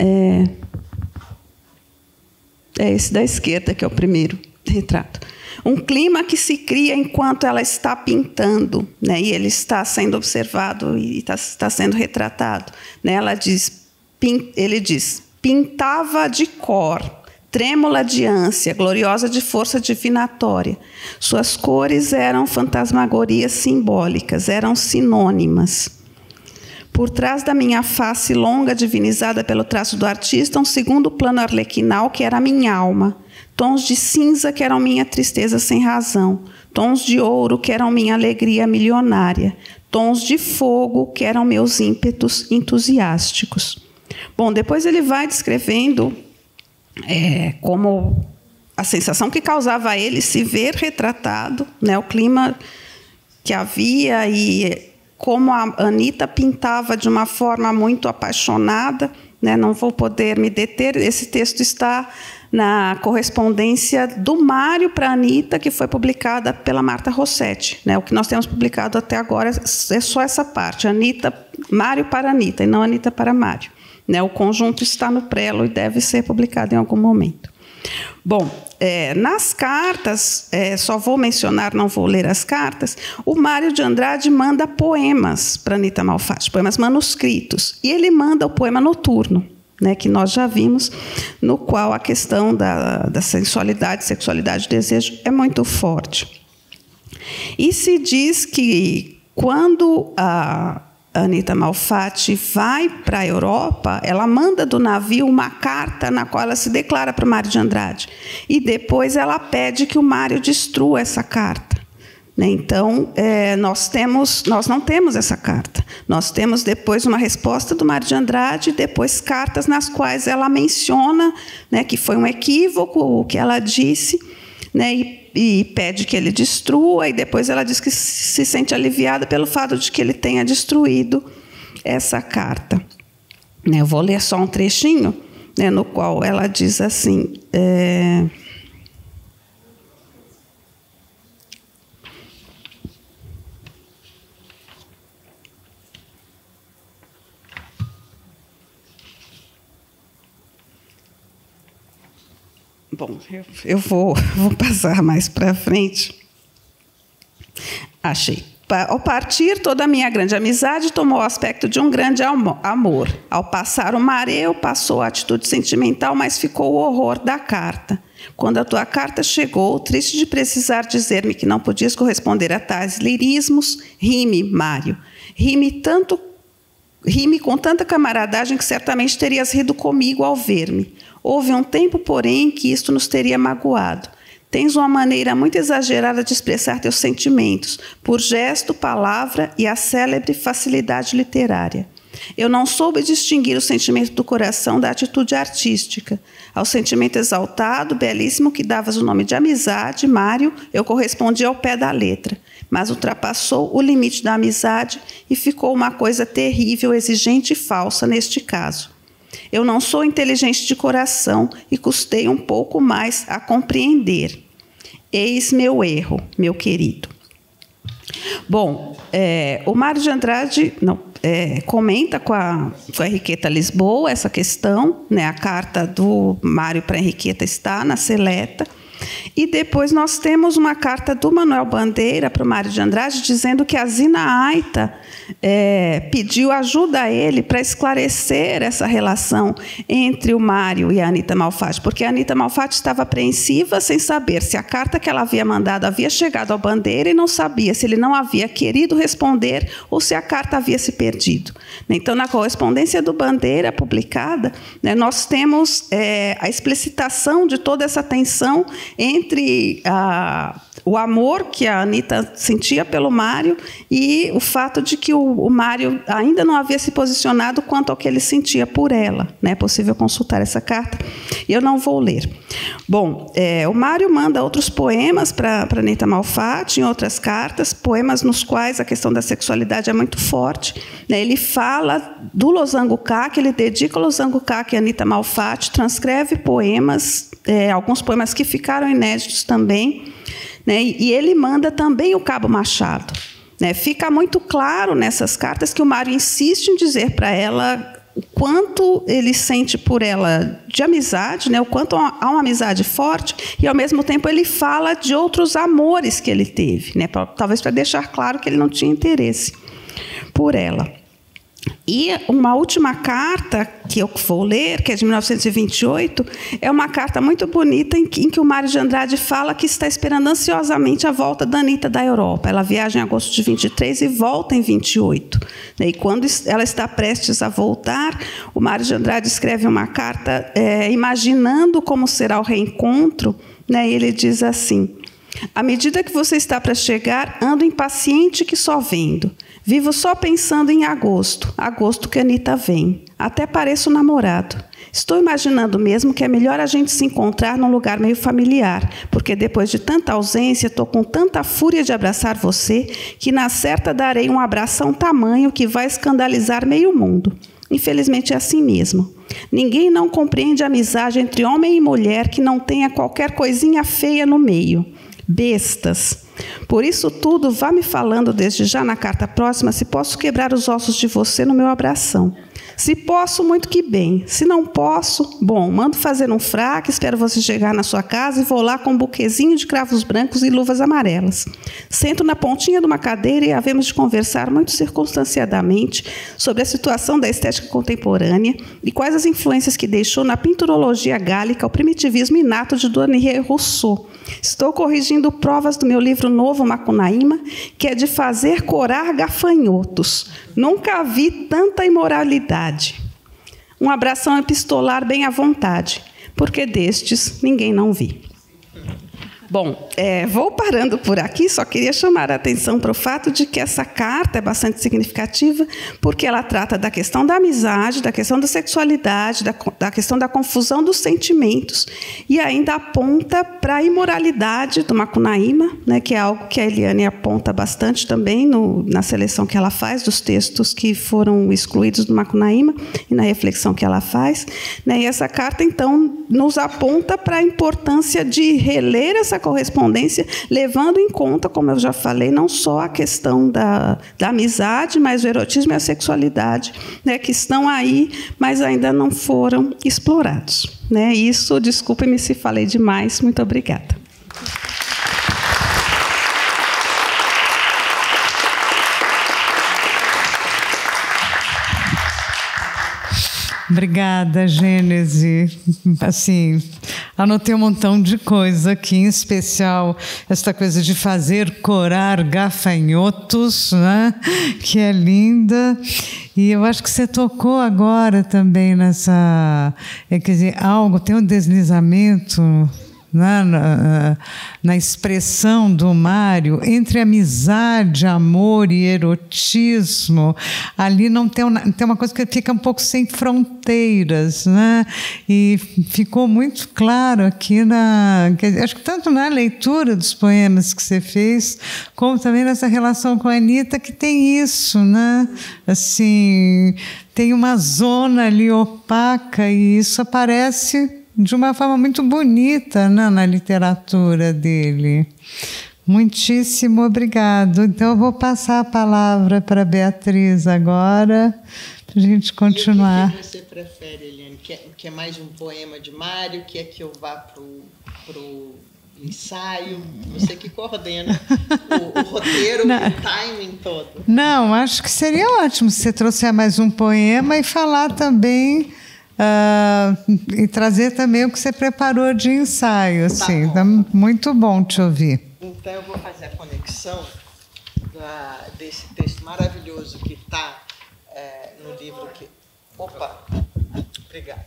[SPEAKER 4] esse da esquerda, que é o primeiro retrato. Um clima que se cria enquanto ela está pintando, né? E ele está sendo observado e está sendo retratado. Ele diz, pintava de cor, trêmula de ânsia, gloriosa de força divinatória. Suas cores eram fantasmagorias simbólicas, eram sinônimas. Por trás da minha face longa, divinizada pelo traço do artista, um segundo plano arlequinal, que era a minha alma. Tons de cinza, que eram minha tristeza sem razão. Tons de ouro, que eram minha alegria milionária. Tons de fogo, que eram meus ímpetos entusiásticos. Bom, depois ele vai descrevendo como a sensação que causava a ele se ver retratado, né, o clima que havia e como a Anita pintava de uma forma muito apaixonada, né? Não vou poder me deter. Esse texto está na correspondência do Mário para a Anita, que foi publicada pela Marta Rossetti, né? O que nós temos publicado até agora é só essa parte, Mário para Anita, e não Anita para Mário, né? O conjunto está no prelo e deve ser publicado em algum momento. Bom, nas cartas, só vou mencionar, não vou ler as cartas, o Mário de Andrade manda poemas para Anita Malfatti, poemas manuscritos, e ele manda o poema Noturno, né, que nós já vimos, no qual a questão da sensualidade, sexualidade e desejo é muito forte. E se diz que, quando a Anita Malfatti vai para a Europa, ela manda do navio uma carta na qual ela se declara para o Mário de Andrade. E depois ela pede que o Mário destrua essa carta. Então, nós não temos essa carta. Nós temos depois uma resposta do Mário de Andrade, depois cartas nas quais ela menciona, né, que foi um equívoco o que ela disse, né, e pede que ele destrua, e depois ela diz que se sente aliviada pelo fato de que ele tenha destruído essa carta. Eu vou ler só um trechinho, né, no qual ela diz assim... Bom, eu vou passar mais para frente. Achei. Ao partir, toda a minha grande amizade tomou o aspecto de um grande amor. Ao passar o mareu, passou a atitude sentimental, mas ficou o horror da carta. Quando a tua carta chegou, triste de precisar dizer-me que não podias corresponder a tais lirismos, ri-me, Mário. Ri-me com tanta camaradagem que certamente terias rido comigo ao ver-me. Houve um tempo, porém, que isto nos teria magoado. Tens uma maneira muito exagerada de expressar teus sentimentos, por gesto, palavra e a célebre facilidade literária. Eu não soube distinguir o sentimento do coração da atitude artística. Ao sentimento exaltado, belíssimo, que davas o nome de amizade, Mário, eu correspondi ao pé da letra, mas ultrapassou o limite da amizade e ficou uma coisa terrível, exigente e falsa neste caso. Eu não sou inteligente de coração e custei um pouco mais a compreender. Eis meu erro, meu querido. Bom, o Mário de Andrade comenta com a Henriqueta Lisboa essa questão, né? A carta do Mário para a Henriqueta está na Seleta. E depois nós temos uma carta do Manuel Bandeira para o Mário de Andrade, dizendo que a Zina Aita pediu ajuda a ele para esclarecer essa relação entre o Mário e a Anita Malfatti, porque a Anita Malfatti estava apreensiva sem saber se a carta que ela havia mandado havia chegado ao Bandeira e não sabia se ele não havia querido responder ou se a carta havia se perdido. Então, na correspondência do Bandeira publicada, né, nós temos a explicitação de toda essa tensão entre o amor que a Anita sentia pelo Mário e o fato de que o Mário ainda não havia se posicionado quanto ao que ele sentia por ela. É possível consultar essa carta, e eu não vou ler. Bom, o Mário manda outros poemas para Anita Malfatti, em outras cartas, poemas nos quais a questão da sexualidade é muito forte. Ele fala do Losango Caque, ele dedica o Losango Caque a Anita Malfatti, transcreve poemas, alguns poemas que ficaram inéditos também, né? E ele manda também o Cabo Machado. Né? Fica muito claro nessas cartas que o Mário insiste em dizer para ela o quanto ele sente por ela de amizade, né? O quanto há uma amizade forte, e, ao mesmo tempo, ele fala de outros amores que ele teve, né? Talvez para deixar claro que ele não tinha interesse por ela. E uma última carta que eu vou ler, que é de 1928, é uma carta muito bonita em que o Mário de Andrade fala que está esperando ansiosamente a volta da Anita da Europa. Ela viaja em agosto de 23 e volta em 28. E quando ela está prestes a voltar, o Mário de Andrade escreve uma carta imaginando como será o reencontro, né? E ele diz assim: à medida que você está para chegar, ando impaciente que só vendo. Vivo só pensando em agosto que a Anita vem. Até pareço namorado. Estou imaginando mesmo que é melhor a gente se encontrar num lugar meio familiar, porque depois de tanta ausência, estou com tanta fúria de abraçar você, que na certa darei um abração tamanho que vai escandalizar meio mundo. Infelizmente é assim mesmo. Ninguém não compreende a amizade entre homem e mulher que não tenha qualquer coisinha feia no meio. Bestas. Por isso tudo, vá me falando desde já na carta próxima se posso quebrar os ossos de você no meu abração. Se posso, muito que bem. Se não posso, bom, mando fazer um fraque, espero você chegar na sua casa e vou lá com um buquezinho de cravos brancos e luvas amarelas. Sento na pontinha de uma cadeira e havemos de conversar muito circunstanciadamente sobre a situação da estética contemporânea e quais as influências que deixou na pinturologia gálica o primitivismo inato de Dona Rousseau. Estou corrigindo provas do meu livro novo, Macunaíma, que é de fazer corar gafanhotos. Nunca vi tanta imoralidade. Um abração epistolar bem à vontade, porque destes ninguém não vi. Bom, vou parando por aqui, só queria chamar a atenção para o fato de que essa carta é bastante significativa, porque ela trata da questão da amizade, da questão da sexualidade, da questão da confusão dos sentimentos, e ainda aponta para a imoralidade do Macunaíma, né, que é algo que a Eliane aponta bastante também na seleção que ela faz dos textos que foram excluídos do Macunaíma e na reflexão que ela faz. Né, e essa carta, então, nos aponta para a importância de reler essa correspondência, levando em conta, como eu já falei, não só a questão da amizade, mas o erotismo e a sexualidade, né, que estão aí, mas ainda não foram explorados. Né? Isso, desculpe-me se falei demais, muito obrigada.
[SPEAKER 2] Obrigada, Gênese. Assim, anotei um montão de coisa aqui, em especial esta coisa de fazer corar gafanhotos, né? Que é linda. E eu acho que você tocou agora também nessa... quer dizer, tem um deslizamento... Na expressão do Mário, entre amizade, amor e erotismo, ali não tem uma coisa que fica um pouco sem fronteiras, né? E ficou muito claro aqui acho que tanto na leitura dos poemas que você fez, como também nessa relação com a Anitta, que tem isso, né? Assim, tem uma zona ali opaca e isso aparece de uma forma muito bonita, né, na literatura dele. Muitíssimo obrigado. Então, eu vou passar a palavra para a Beatriz agora, para a gente continuar.
[SPEAKER 3] E o que você prefere, Eliane? Que é mais um poema de Mário? Que eu vá para o ensaio? Você que coordena o roteiro e o timing todo.
[SPEAKER 2] Não, acho que seria ótimo se você trouxer mais um poema e falar também... e trazer também o que você preparou de ensaio, assim. Tá muito bom te ouvir.
[SPEAKER 3] Então eu vou fazer a conexão desse texto maravilhoso que está no livro que... Opa! Obrigada.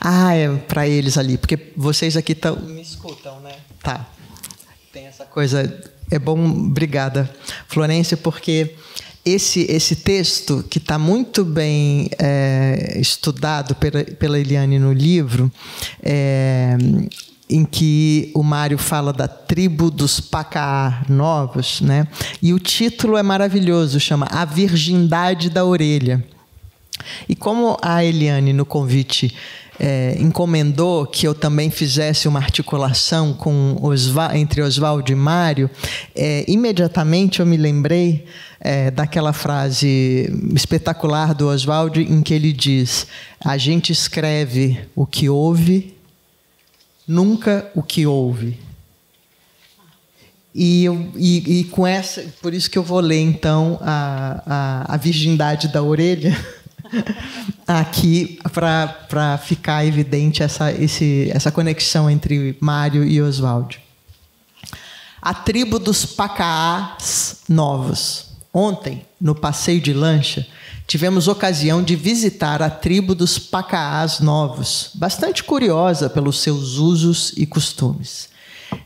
[SPEAKER 3] É para eles ali, porque vocês aqui me escutam, né? Tá. Tem essa coisa... É bom, obrigada, Florência, porque... Esse texto, que está muito bem estudado pela Eliane no livro, em que o Mário fala da tribo dos Pacaa novos, né? E o título é maravilhoso, chama A Virgindade da Orelha. E como a Eliane, no convite, encomendou que eu também fizesse uma articulação entre Oswaldo e Mário, imediatamente eu me lembrei daquela frase espetacular do Oswaldo em que ele diz: a gente escreve o que ouve, nunca o que ouve. E com essa, por isso que eu vou ler então a Virgindade da Orelha aqui para ficar evidente essa conexão entre Mário e Oswaldo. A tribo dos Pacaás novos. Ontem, no passeio de lancha, tivemos ocasião de visitar a tribo dos Pacaás novos, bastante curiosa pelos seus usos e costumes.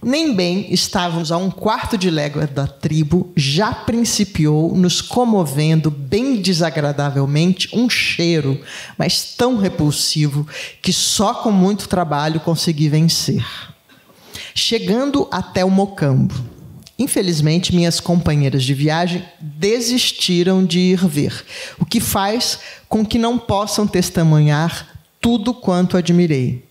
[SPEAKER 3] Nem bem estávamos a 1/4 de légua da tribo, já principiou nos comovendo bem desagradavelmente um cheiro, mas tão repulsivo que só com muito trabalho consegui vencer. Chegando até o mocambo, infelizmente, minhas companheiras de viagem desistiram de ir ver, o que faz com que não possam testemunhar tudo quanto admirei.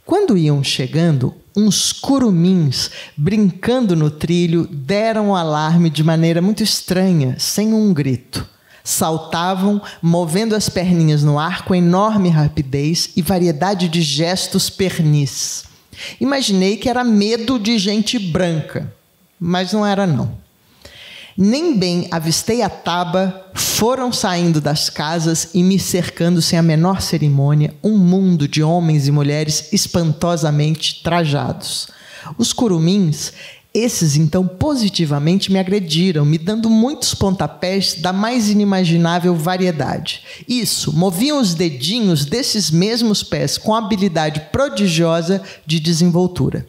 [SPEAKER 3] Quando iam chegando, uns curumins, brincando no trilho, deram um alarme de maneira muito estranha, sem um grito. Saltavam, movendo as perninhas no ar com enorme rapidez e variedade de gestos pernis. Imaginei que era medo de gente branca. Mas não era, não. Nem bem avistei a taba, foram saindo das casas e me cercando sem a menor cerimônia um mundo de homens e mulheres espantosamente trajados. Os curumins, esses então positivamente me agrediram, me dando muitos pontapés da mais inimaginável variedade. Isso, moviam os dedinhos desses mesmos pés com habilidade prodigiosa de desenvoltura.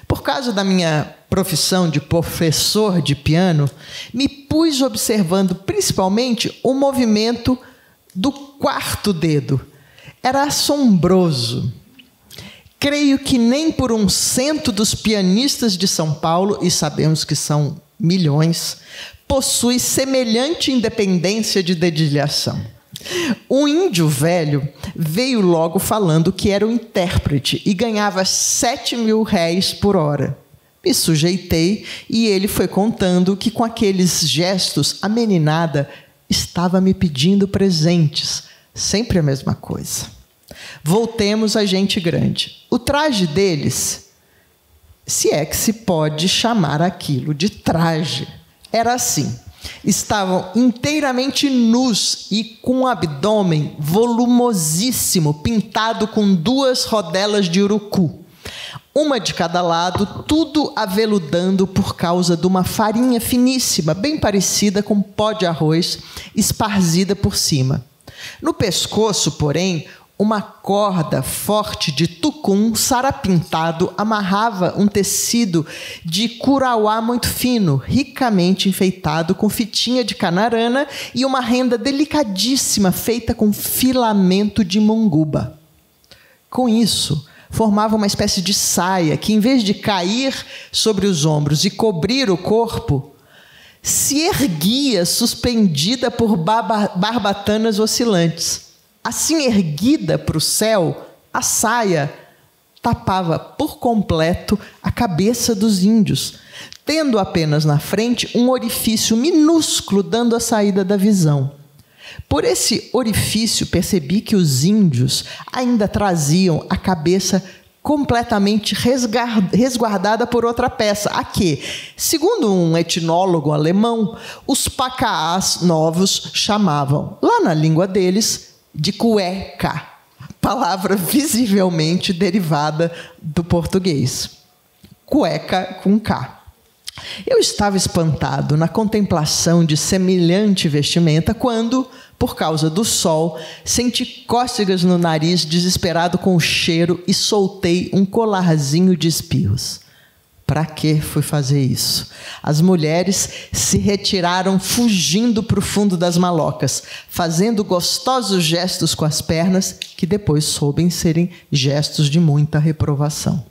[SPEAKER 3] Por causa da minha profissão de professor de piano, me pus observando principalmente o movimento do 4º dedo. Era assombroso. Creio que nem por 1/100 dos pianistas de São Paulo, e sabemos que são milhões, possui semelhante independência de dedilhação. Um índio velho veio logo falando que era o intérprete e ganhava 7.000 réis por hora. Me sujeitei e ele foi contando que com aqueles gestos a meninada estava me pedindo presentes. Sempre a mesma coisa. Voltemos à gente grande. O traje deles, se é que se pode chamar aquilo de traje, era assim. estavam inteiramente nus e com um abdômen volumosíssimo, pintado com 2 rodelas de urucu, uma de cada lado, tudo aveludando por causa de uma farinha finíssima, bem parecida com pó de arroz, esparzida por cima. No pescoço, porém, uma corda forte de tucum sarapintado amarrava um tecido de curauá muito fino, ricamente enfeitado com fitinha de canarana e uma renda delicadíssima feita com filamento de monguba. Com isso, formava uma espécie de saia que, em vez de cair sobre os ombros e cobrir o corpo, se erguia suspendida por barbatanas oscilantes. Assim erguida para o céu, a saia tapava por completo a cabeça dos índios, tendo apenas na frente um orifício minúsculo dando a saída da visão. Por esse orifício percebi que os índios ainda traziam a cabeça completamente resguardada por outra peça, a que, segundo um etnólogo alemão, os pacaás novos chamavam, lá na língua deles, de cueca, palavra visivelmente derivada do português. Cueca com K. Eu estava espantado na contemplação de semelhante vestimenta quando, por causa do sol, senti cócegas no nariz, desesperado com o cheiro, e soltei um colarzinho de espirros. Para que fui fazer isso? As mulheres se retiraram fugindo para o fundo das malocas, fazendo gostosos gestos com as pernas, que depois soubem serem gestos de muita reprovação.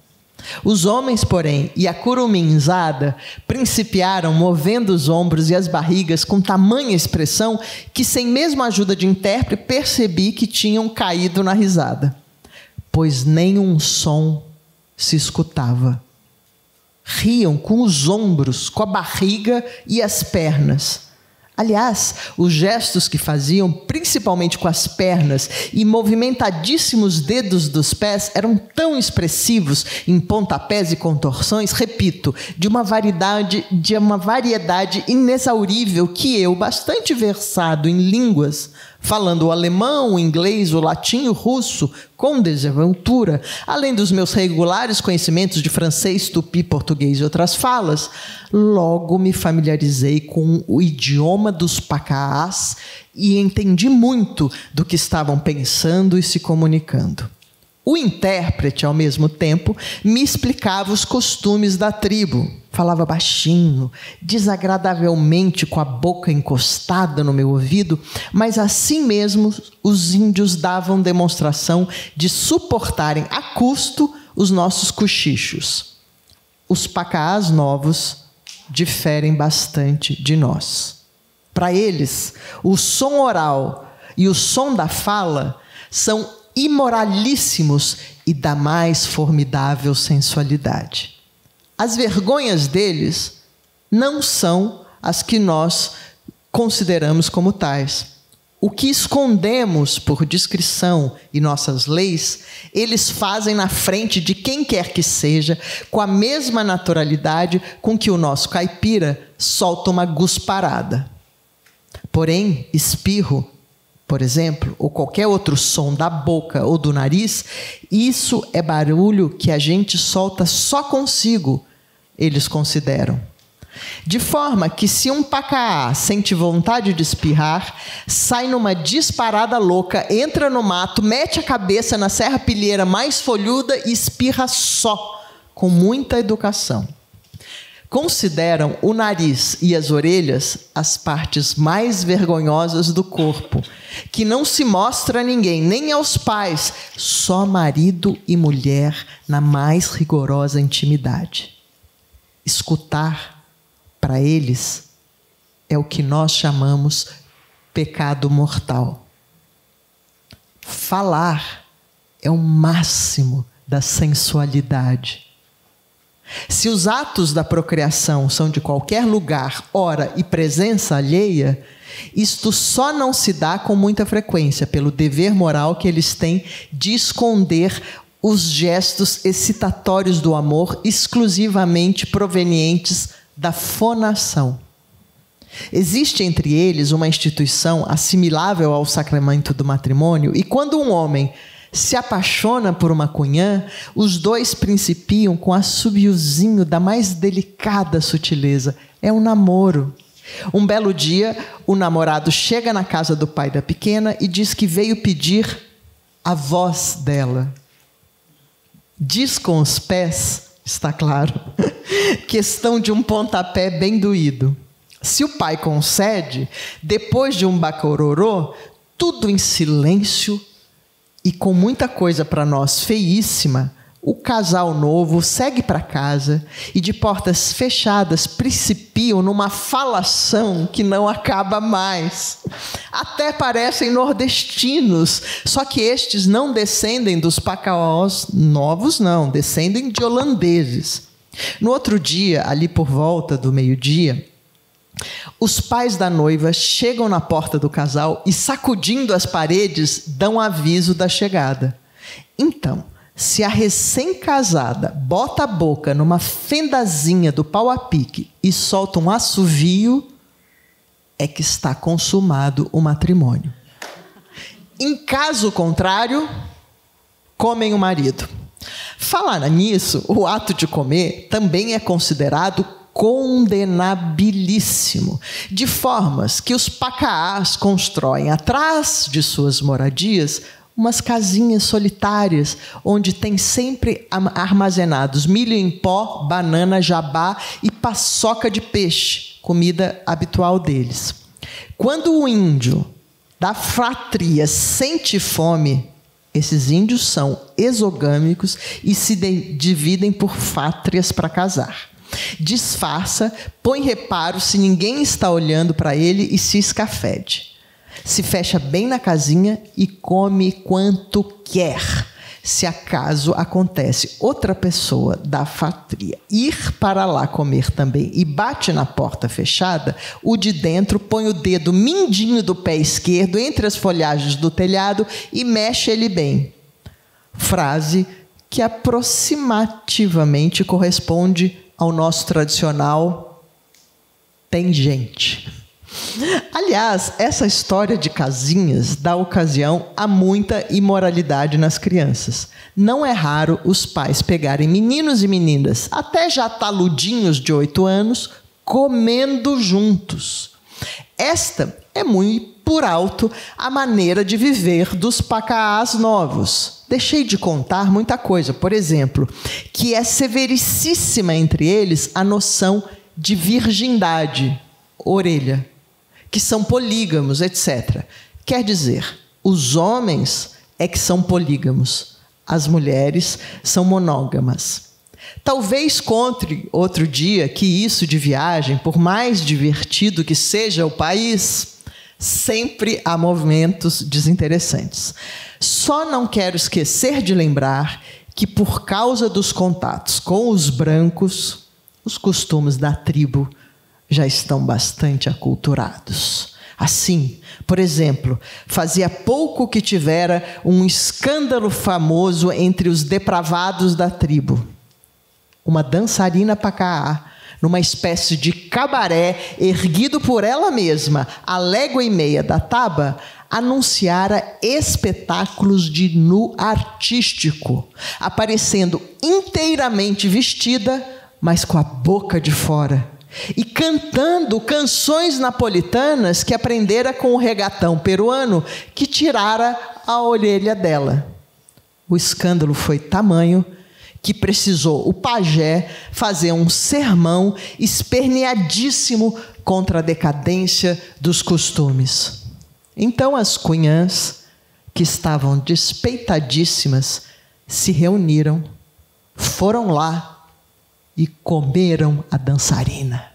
[SPEAKER 3] Os homens, porém, e a curumimzada principiaram movendo os ombros e as barrigas com tamanha expressão que, sem mesmo a ajuda de intérprete, percebi que tinham caído na risada, pois nenhum som se escutava. Riam com os ombros, com a barriga e as pernas. Aliás, os gestos que faziam, principalmente com as pernas e movimentadíssimos dedos dos pés, eram tão expressivos em pontapés e contorções, repito, de uma variedade inexaurível que eu, bastante versado em línguas, falando o alemão, o inglês, o latim e o russo, com desenvoltura, além dos meus regulares conhecimentos de francês, tupi, português e outras falas, logo me familiarizei com o idioma dos pacaás e entendi muito do que estavam pensando e se comunicando. O intérprete, ao mesmo tempo, me explicava os costumes da tribo. Falava baixinho, desagradavelmente, com a boca encostada no meu ouvido, mas assim mesmo os índios davam demonstração de suportarem a custo os nossos cochichos. Os pacaás novos diferem bastante de nós. Para eles, o som oral e o som da fala são imoralíssimos e da mais formidável sensualidade. As vergonhas deles não são as que nós consideramos como tais. O que escondemos por discrição e nossas leis, eles fazem na frente de quem quer que seja, com a mesma naturalidade com que o nosso caipira solta uma gusparada. Porém, espirro, por exemplo, ou qualquer outro som da boca ou do nariz, isso é barulho que a gente solta só consigo, eles consideram. De forma que se um pacaá sente vontade de espirrar, sai numa disparada louca, entra no mato, mete a cabeça na serrapilheira mais folhuda e espirra só, com muita educação. Consideram o nariz e as orelhas as partes mais vergonhosas do corpo, que não se mostra a ninguém, nem aos pais, só marido e mulher na mais rigorosa intimidade. Escutar, para eles, é o que nós chamamos pecado mortal. Falar é o máximo da sensualidade. Se os atos da procriação são de qualquer lugar, hora e presença alheia, isto só não se dá com muita frequência pelo dever moral que eles têm de esconder os gestos excitatórios do amor exclusivamente provenientes da fonação. Existe entre eles uma instituição assimilável ao sacramento do matrimônio, e quando um homem se apaixona por uma cunhã, os dois principiam com assobiozinho da mais delicada sutileza. É um namoro. Um belo dia, o namorado chega na casa do pai da pequena e diz que veio pedir a voz dela. Diz com os pés, está claro, questão de um pontapé bem doído. Se o pai concede, depois de um bacororô, tudo em silêncio e com muita coisa para nós feíssima, o casal novo segue para casa e de portas fechadas principiam numa falação que não acaba mais. Até parecem nordestinos, só que estes não descendem dos pacaós novos, não, descendem de holandeses. No outro dia, ali por volta do meio-dia, os pais da noiva chegam na porta do casal e, sacudindo as paredes, dão aviso da chegada. Então, se a recém-casada bota a boca numa fendazinha do pau a pique e solta um assovio, é que está consumado o matrimônio. Em caso contrário, comem o marido. Falar nisso, o ato de comer também é considerado condenabilíssimo, de formas que os pacaás constroem atrás de suas moradias umas casinhas solitárias, onde tem sempre armazenados milho em pó, banana, jabá e paçoca de peixe, comida habitual deles. Quando o índio da fratria sente fome, esses índios são exogâmicos e se dividem por fátrias para casar. Disfarça, põe reparo se ninguém está olhando para ele e se escafede. Se fecha bem na casinha e come quanto quer. Se acaso acontece outra pessoa da fratria ir para lá comer também e bate na porta fechada, o de dentro põe o dedo mindinho do pé esquerdo entre as folhagens do telhado e mexe ele bem. Frase que aproximativamente corresponde ao nosso tradicional "tem gente". Aliás, essa história de casinhas dá ocasião a muita imoralidade nas crianças. Não é raro os pais pegarem meninos e meninas, até já taludinhos de 8 anos, comendo juntos. Esta é muito por alto a maneira de viver dos pacaás novos. Deixei de contar muita coisa, por exemplo, que é severicíssima entre eles a noção de virgindade, orelha, que são polígamos, etc. Quer dizer, os homens é que são polígamos, as mulheres são monógamas. Talvez conte outro dia que isso de viagem, por mais divertido que seja o país, sempre há movimentos desinteressantes. Só não quero esquecer de lembrar que, por causa dos contatos com os brancos, os costumes da tribo já estão bastante aculturados. Assim, por exemplo, fazia pouco que tivera um escândalo famoso entre os depravados da tribo. Uma dançarina pacaá, numa espécie de cabaré erguido por ela mesma, à légua e meia da taba, anunciara espetáculos de nu artístico, aparecendo inteiramente vestida, mas com a boca de fora, e cantando canções napolitanas que aprendera com o regatão peruano que tirara a orelha dela. O escândalo foi tamanho que precisou o pajé fazer um sermão esperneadíssimo contra a decadência dos costumes. Então as cunhãs, que estavam despeitadíssimas, se reuniram, foram lá e comeram a dançarina.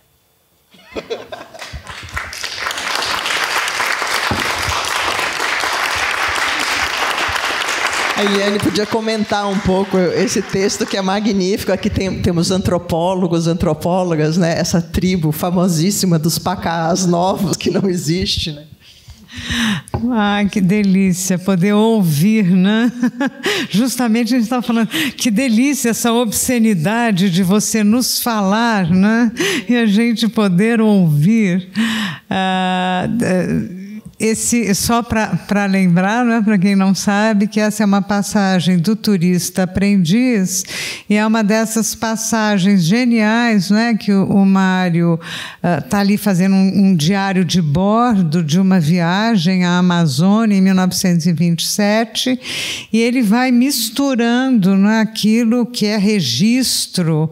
[SPEAKER 3] A Eliane podia comentar um pouco esse texto que é magnífico. Aqui temos antropólogos, antropólogas, né? Essa tribo famosíssima dos pacaás novos que não existe, né?
[SPEAKER 2] Ai, que delícia poder ouvir, né? Justamente a gente estava falando, que delícia essa obscenidade de você nos falar, né? E a gente poder ouvir. Só para lembrar, né, para quem não sabe, que essa é uma passagem do Turista Aprendiz, e é uma dessas passagens geniais, né, que o Mário está ali fazendo um diário de bordo de uma viagem à Amazônia em 1927, e ele vai misturando, né, aquilo que é registro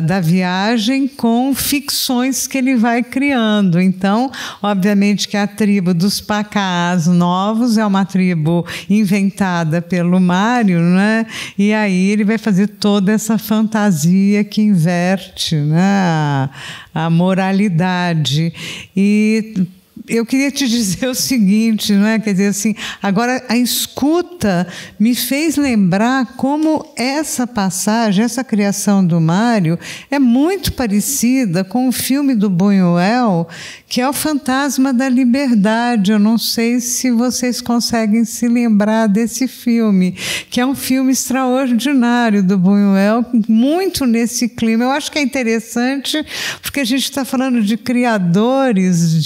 [SPEAKER 2] da viagem com ficções que ele vai criando. Então, obviamente que a tribo dos Pacás Novos é uma tribo inventada pelo Mário, né? E aí ele vai fazer toda essa fantasia que inverte, né, a moralidade. E eu queria te dizer o seguinte, né? Quer dizer assim, agora a escuta me fez lembrar como essa passagem, essa criação do Mário é muito parecida com o filme do Buñuel, que é o Fantasma da Liberdade. Eu não sei se vocês conseguem se lembrar desse filme, que é um filme extraordinário do Buñuel, muito nesse clima. Eu acho que é interessante porque a gente está falando de criadores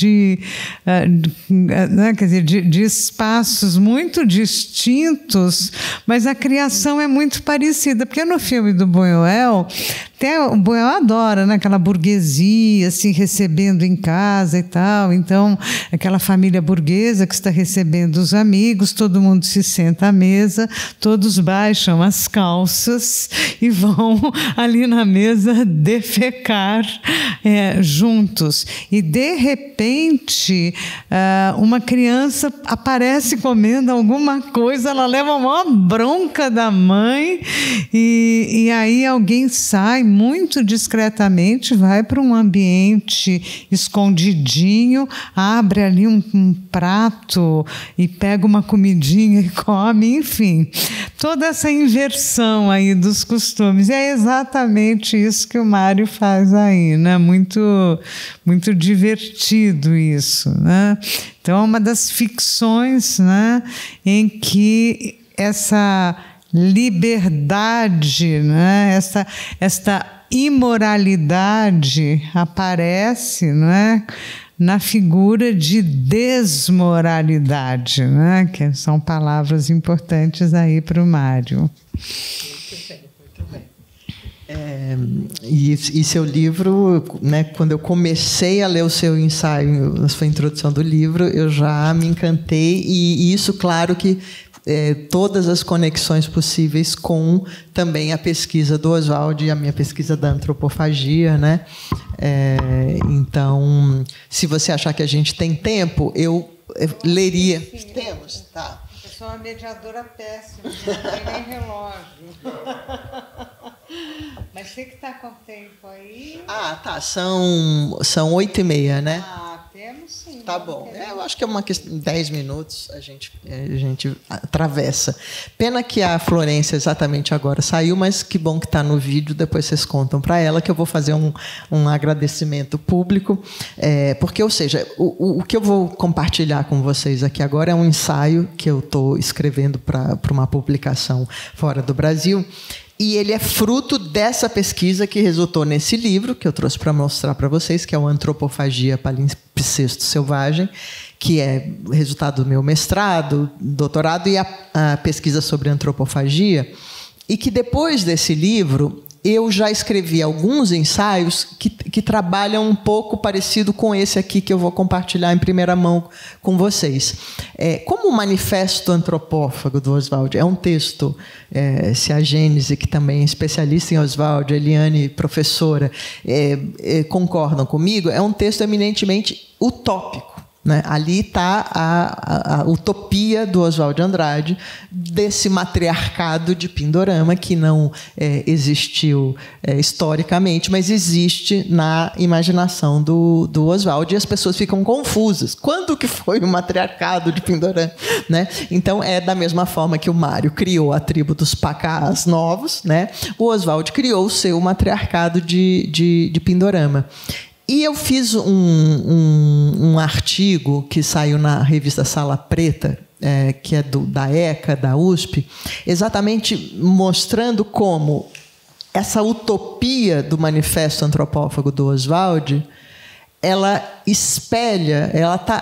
[SPEAKER 2] né, quer dizer, de espaços muito distintos, mas a criação é muito parecida, porque no filme do Buñuel, até o Buñuel adora, né, aquela burguesia assim, recebendo em casa e tal. Então, aquela família burguesa que está recebendo os amigos, todo mundo se senta à mesa, todos baixam as calças e vão ali na mesa defecar juntos. E, de repente, uma criança aparece comendo alguma coisa, ela leva uma bronca da mãe e aí alguém sai muito discretamente, vai para um ambiente escondidinho, abre ali um prato e pega uma comidinha e come, enfim. Toda essa inversão aí dos costumes. E é exatamente isso que o Mário faz aí, né? Muito, muito divertido isso, né? Então, é uma das ficções, né, em que essa liberdade, né, esta imoralidade aparece, né, na figura de desmoralidade, né, que são palavras importantes aí para o Mário.
[SPEAKER 3] Muito bem. E seu livro, né, quando eu comecei a ler o seu ensaio, a sua introdução do livro, eu já me encantei, e isso, claro que todas as conexões possíveis com também a pesquisa do Oswald e a minha pesquisa da antropofagia, né? Então, se você achar que a gente tem tempo, eu leria.
[SPEAKER 2] Sim,
[SPEAKER 3] temos, tá.
[SPEAKER 2] Eu sou uma mediadora péssima, não tem nem relógio. Mas você que está com tempo aí...
[SPEAKER 3] Ah, tá. São 8h30, né?
[SPEAKER 2] Ah, temos sim.
[SPEAKER 3] Tá bom. Eu acho que é uma questão de 10 minutos a gente atravessa. Pena que a Florência exatamente agora saiu, mas que bom que está no vídeo. Depois vocês contam para ela que eu vou fazer um agradecimento público. Porque, ou seja, o que eu vou compartilhar com vocês aqui agora é um ensaio que eu estou escrevendo para uma publicação fora do Brasil. E ele é fruto dessa pesquisa que resultou nesse livro, que eu trouxe para mostrar para vocês, que é o Antropofagia Palimpsesto Selvagem, que é resultado do meu mestrado, doutorado e a pesquisa sobre antropofagia. E que depois desse livro, eu já escrevi alguns ensaios que trabalham um pouco parecido com esse aqui que eu vou compartilhar em primeira mão com vocês. Como o Manifesto Antropófago do Oswald é um texto, se a Gênese, que também é especialista em Oswald, a Eliane, professora, concordam comigo, é um texto eminentemente utópico. Né? Ali está a utopia do Oswald de Andrade, desse matriarcado de Pindorama, que não existiu historicamente, mas existe na imaginação do Oswald, e as pessoas ficam confusas. Quando que foi o matriarcado de Pindorama? Né? Então, é da mesma forma que o Mário criou a tribo dos Pacás Novos, né? O Oswald criou o seu matriarcado de Pindorama. E eu fiz um artigo que saiu na revista Sala Preta, que é da ECA, da USP, exatamente mostrando como essa utopia do Manifesto Antropófago do Oswald, ela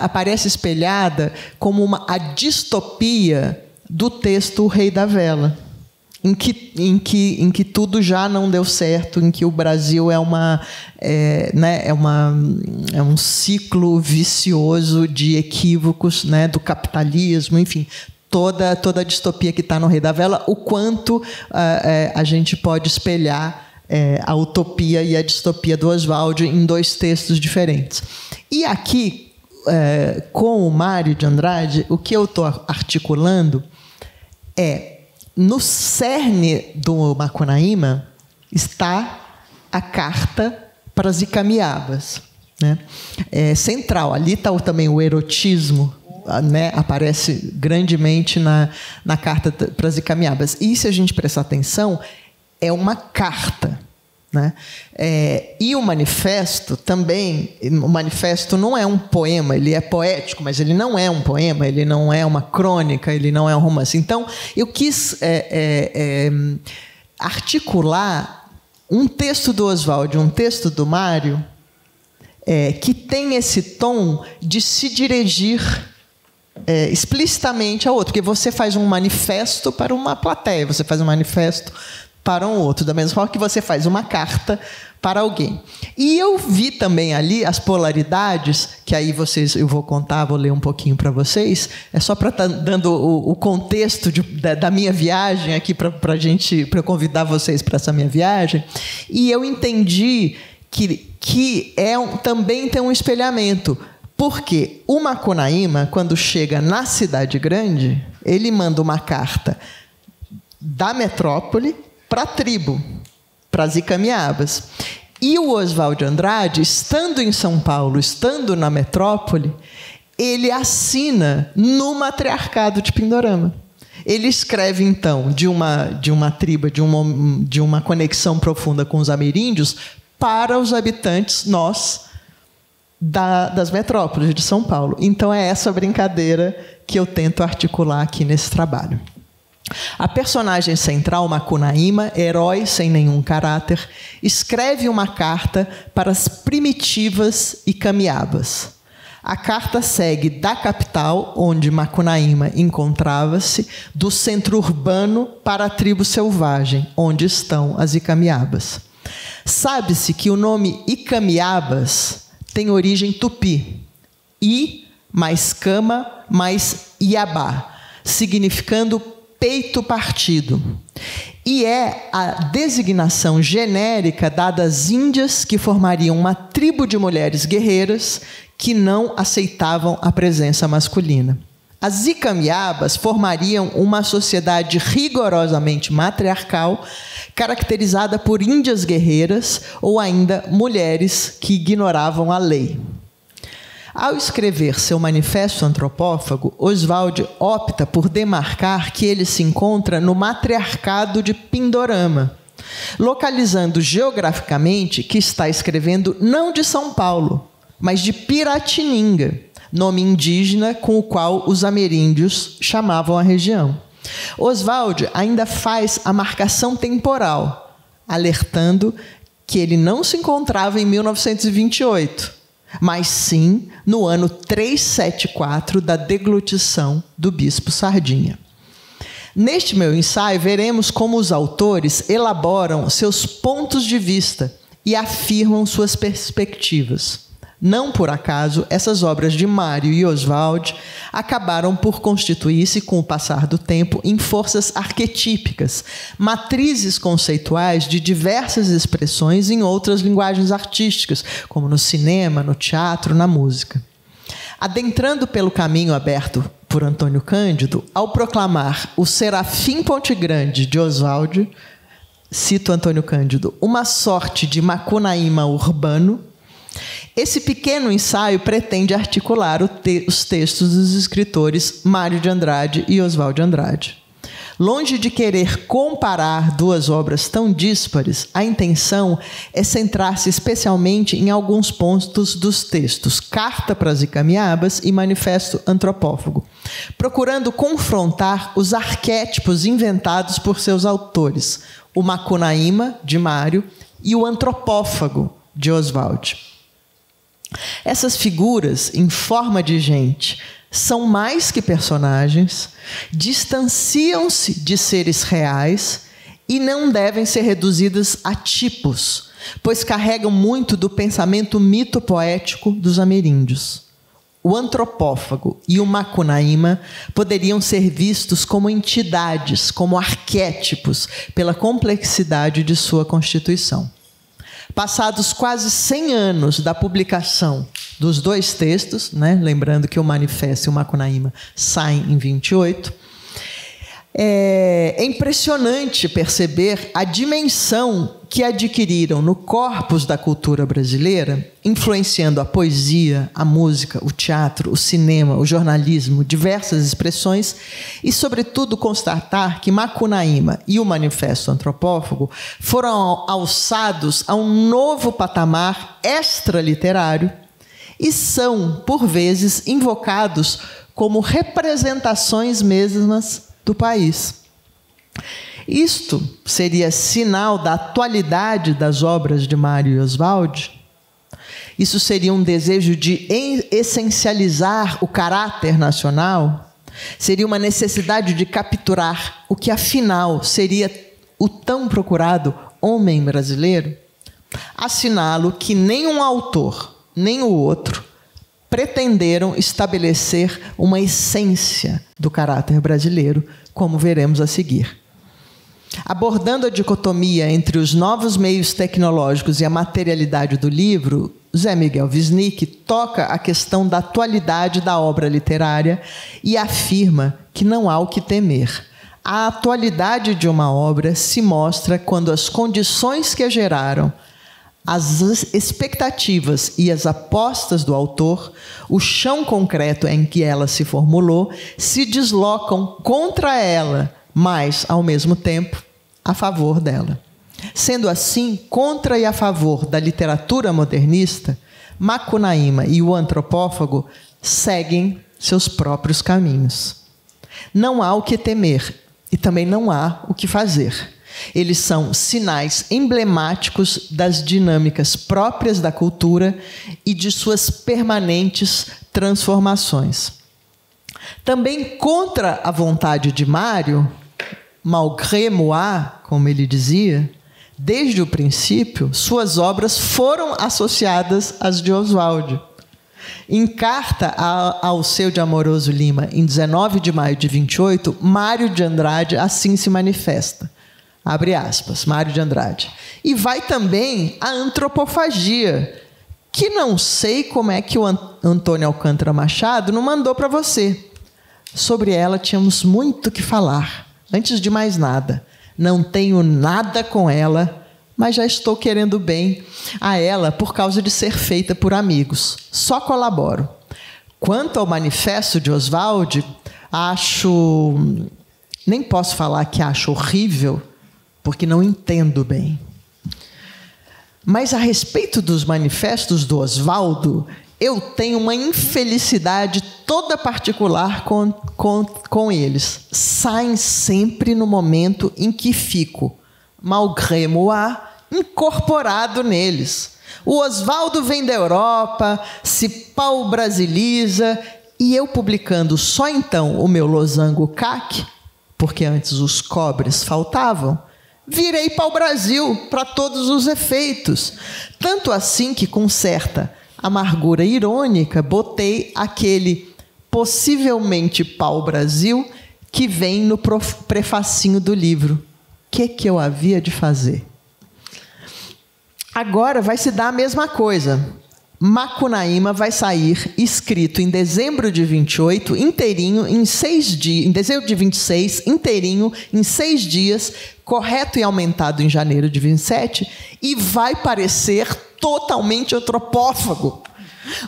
[SPEAKER 3] aparece espelhada como a distopia do texto O Rei da Vela, em que tudo já não deu certo, em que o Brasil é um ciclo vicioso de equívocos, né, do capitalismo, enfim, toda a distopia que está no Rei da Vela, o quanto a gente pode espelhar a utopia e a distopia do Oswald em dois textos diferentes. E aqui, com o Mário de Andrade, o que eu estou articulando no cerne do Macunaíma está a carta para as Icamiabas, né? Central. Ali está também o erotismo, né? Aparece grandemente na carta para as Icamiabas. E, se a gente prestar atenção, é uma carta, né? E o manifesto também, o manifesto não é um poema, ele é poético, mas ele não é um poema, ele não é uma crônica, ele não é um romance. Então, eu quis articular um texto do Oswald, um texto do Mário, que tem esse tom de se dirigir explicitamente ao outro, porque você faz um manifesto para uma plateia, você faz um manifesto para um outro, da mesma forma que você faz uma carta para alguém. E eu vi também ali as polaridades, que aí eu vou contar, vou ler um pouquinho para vocês, só para estar dando o contexto da minha viagem aqui, para eu convidar vocês para essa minha viagem, e eu entendi que também tem um espelhamento, porque o Macunaíma, quando chega na cidade grande, ele manda uma carta da metrópole para a tribo, para as Icamiabas. E o Oswald de Andrade, estando em São Paulo, estando na metrópole, ele assina no matriarcado de Pindorama. Ele escreve, então, de uma tribo, de uma conexão profunda com os ameríndios, para os habitantes, das metrópoles de São Paulo. Então, é essa brincadeira que eu tento articular aqui nesse trabalho. A personagem central, Macunaíma, herói sem nenhum caráter, escreve uma carta para as primitivas Icamiabas. A carta segue da capital, onde Macunaíma encontrava-se, do centro urbano para a tribo selvagem, onde estão as Icamiabas. Sabe-se que o nome Icamiabas tem origem tupi. I mais cama mais iabá, significando peito partido. E é a designação genérica dada às índias que formariam uma tribo de mulheres guerreiras que não aceitavam a presença masculina. As Icamiabas formariam uma sociedade rigorosamente matriarcal, caracterizada por índias guerreiras ou ainda mulheres que ignoravam a lei. Ao escrever seu manifesto antropófago, Oswald opta por demarcar que ele se encontra no matriarcado de Pindorama, localizando geograficamente que está escrevendo não de São Paulo, mas de Piratininga, nome indígena com o qual os ameríndios chamavam a região. Oswald ainda faz a marcação temporal, alertando que ele não se encontrava em 1928, mas sim no ano 374 da deglutição do bispo Sardinha. Neste meu ensaio, veremos como os autores elaboram seus pontos de vista e afirmam suas perspectivas. Não por acaso, essas obras de Mário e Oswald acabaram por constituir-se, com o passar do tempo, em forças arquetípicas, matrizes conceituais de diversas expressões em outras linguagens artísticas, como no cinema, no teatro, na música. Adentrando pelo caminho aberto por Antônio Cândido, ao proclamar o Serafim Ponte Grande de Oswald, cito Antônio Cândido, uma sorte de Macunaíma urbano, esse pequeno ensaio pretende articular os textos dos escritores Mário de Andrade e Oswald de Andrade. Longe de querer comparar duas obras tão díspares, a intenção é centrar-se especialmente em alguns pontos dos textos, Carta para as Icamiabas e Manifesto Antropófago, procurando confrontar os arquétipos inventados por seus autores, o Macunaíma, de Mário, e o Antropófago, de Oswald. Essas figuras, em forma de gente, são mais que personagens, distanciam-se de seres reais e não devem ser reduzidas a tipos, pois carregam muito do pensamento mito-poético dos ameríndios. O Antropófago e o Macunaíma poderiam ser vistos como entidades, como arquétipos, pela complexidade de sua constituição. Passados quase 100 anos da publicação dos dois textos, né, lembrando que o Manifesto e o Macunaíma saem em 28, é impressionante perceber a dimensão que adquiriram no corpus da cultura brasileira, influenciando a poesia, a música, o teatro, o cinema, o jornalismo, diversas expressões, e, sobretudo, constatar que Macunaíma e o Manifesto Antropófago foram alçados a um novo patamar extraliterário e são, por vezes, invocados como representações mesmas do país. Isto seria sinal da atualidade das obras de Mário e Oswald? Isso seria um desejo de essencializar o caráter nacional? Seria uma necessidade de capturar o que, afinal, seria o tão procurado homem brasileiro? Assinalo que nem um autor, nem o outro, pretenderam estabelecer uma essência do caráter brasileiro, como veremos a seguir. Abordando a dicotomia entre os novos meios tecnológicos e a materialidade do livro, Zé Miguel Wisnik toca a questão da atualidade da obra literária e afirma que não há o que temer. A atualidade de uma obra se mostra quando as condições que a geraram, as expectativas e as apostas do autor, o chão concreto em que ela se formulou, se deslocam contra ela, mas, ao mesmo tempo, a favor dela. Sendo assim, contra e a favor da literatura modernista, Macunaíma e o Antropófago seguem seus próprios caminhos. Não há o que temer e também não há o que fazer. Eles são sinais emblemáticos das dinâmicas próprias da cultura e de suas permanentes transformações. Também contra a vontade de Mário, malgré moi, como ele dizia, desde o princípio, suas obras foram associadas às de Oswald. Em carta ao seu de Amoroso Lima, em 19 de maio de 28, Mário de Andrade assim se manifesta. Abre aspas, Mário de Andrade. E vai também a antropofagia, que não sei como é que o Antônio Alcântara Machado não mandou para você. Sobre ela tínhamos muito que falar. Antes de mais nada, não tenho nada com ela, mas já estou querendo bem a ela por causa de ser feita por amigos. Só colaboro. Quanto ao Manifesto de Oswald, nem posso falar que acho horrível, porque não entendo bem. Mas a respeito dos manifestos do Oswaldo, eu tenho uma infelicidade toda particular com eles. Saem sempre no momento em que fico, malgré moi, incorporado neles. O Oswaldo vem da Europa, se pau-brasiliza, e eu publicando só então o meu losango CAC, porque antes os cobres faltavam, virei pau-brasil para todos os efeitos. Tanto assim que, com certa amargura irônica, botei aquele possivelmente pau-brasil que vem no prefacinho do livro. O que eu havia de fazer? Agora vai se dar a mesma coisa. Macunaíma vai sair escrito em dezembro de 28, inteirinho, em 6 dias, em dezembro de 26, inteirinho, em 6 dias, correto e aumentado em janeiro de 27, e vai parecer totalmente antropófago.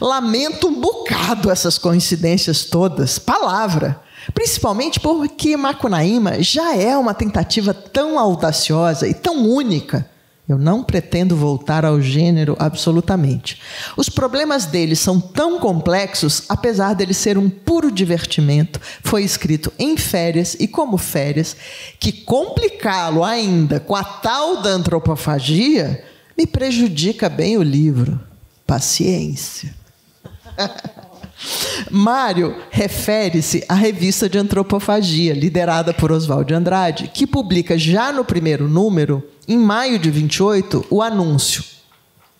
[SPEAKER 3] Lamento um bocado chocado essas coincidências todas. Palavra. Principalmente porque Macunaíma já é uma tentativa tão audaciosa e tão única. Eu não pretendo voltar ao gênero absolutamente. Os problemas dele são tão complexos, apesar dele ser um puro divertimento, foi escrito em férias e como férias, que complicá-lo ainda com a tal da antropofagia me prejudica bem o livro. Paciência. Mário refere-se à revista de antropofagia, liderada por Oswald de Andrade, que publica já no primeiro número, em maio de 28, o anúncio.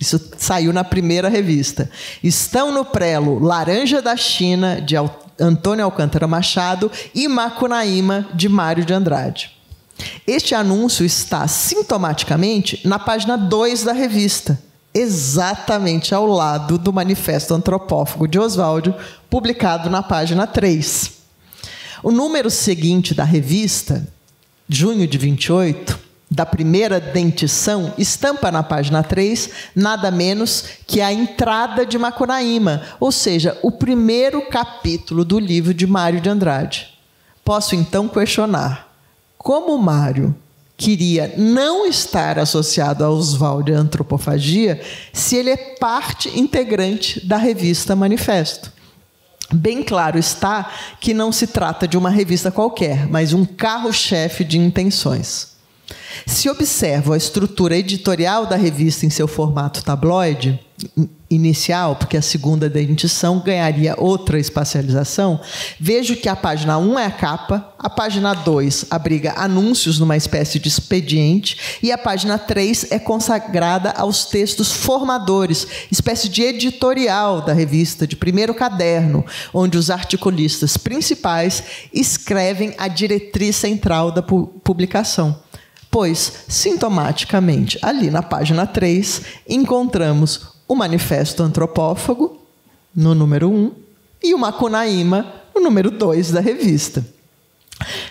[SPEAKER 3] Isso saiu na primeira revista. Estão no prelo Laranja da China, de Antônio Alcântara Machado, e Macunaíma, de Mário de Andrade. Este anúncio está sintomaticamente na página 2 da revista, exatamente ao lado do Manifesto Antropófago de Oswald, publicado na página 3. O número seguinte da revista, junho de 28, da primeira dentição, estampa na página 3 nada menos que a entrada de Macunaíma, ou seja, o primeiro capítulo do livro de Mário de Andrade. Posso então questionar: como Mário queria não estar associado a Oswald e a antropofagia se ele é parte integrante da revista Manifesto? Bem claro está que não se trata de uma revista qualquer, mas um carro-chefe de intenções. Se observo a estrutura editorial da revista em seu formato tabloide inicial, porque a segunda dentição ganharia outra espacialização, vejo que a página 1 é a capa, a página 2 abriga anúncios numa espécie de expediente e a página 3 é consagrada aos textos formadores, espécie de editorial da revista, de primeiro caderno, onde os articulistas principais escrevem a diretriz central da publicação. Pois, sintomaticamente, ali na página 3, encontramos o Manifesto Antropófago, no número 1, e o Macunaíma, no número 2 da revista.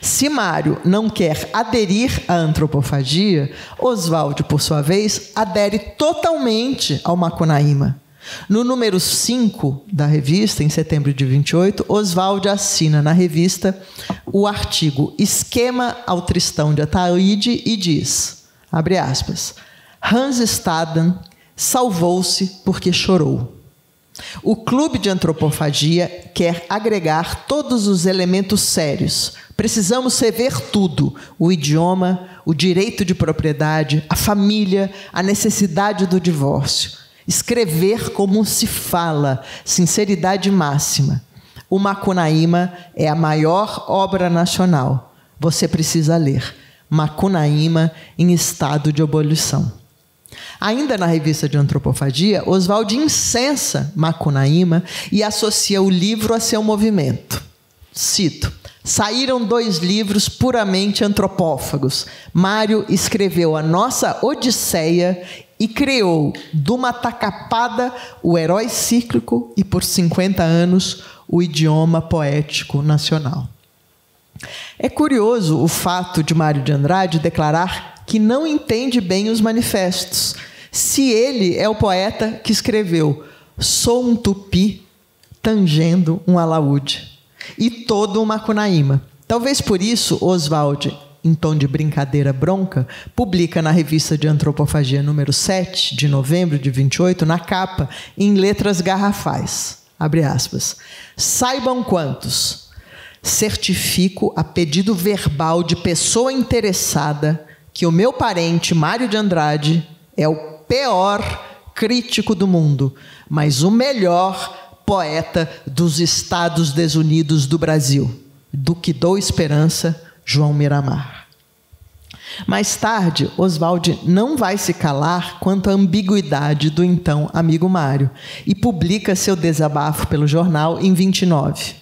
[SPEAKER 3] Se Mário não quer aderir à antropofagia, Oswald, por sua vez, adere totalmente ao Macunaíma. No número 5 da revista, em setembro de 28, Oswald assina na revista o artigo Esquema ao Tristão de Ataíde e diz, abre aspas, Hans Staden salvou-se porque chorou. O Clube de Antropofagia quer agregar todos os elementos sérios. Precisamos rever tudo: o idioma, o direito de propriedade, a família, a necessidade do divórcio. Escrever como se fala, sinceridade máxima. O Macunaíma é a maior obra nacional. Você precisa ler. Macunaíma em estado de ebulição. Ainda na revista de Antropofagia, Oswald incensa Macunaíma e associa o livro a seu movimento. Cito, saíram 2 livros puramente antropófagos. Mário escreveu a nossa Odisseia e criou, de uma tacapada, o herói cíclico e, por 50 anos, o idioma poético nacional. É curioso o fato de Mário de Andrade declarar que não entende bem os manifestos, se ele é o poeta que escreveu Sou um tupi tangendo um alaúde e todo um Macunaíma. Talvez por isso Oswald, em tom de brincadeira bronca, publica na revista de Antropofagia número 7, de novembro de 28, na capa, em letras garrafais, abre aspas, saibam quantos, certifico a pedido verbal de pessoa interessada que o meu parente, Mário de Andrade, é o pior crítico do mundo, mas o melhor poeta dos Estados Desunidos do Brasil, do que dou esperança, João Miramar. Mais tarde, Oswald não vai se calar quanto à ambiguidade do então amigo Mário e publica seu desabafo pelo jornal em 29.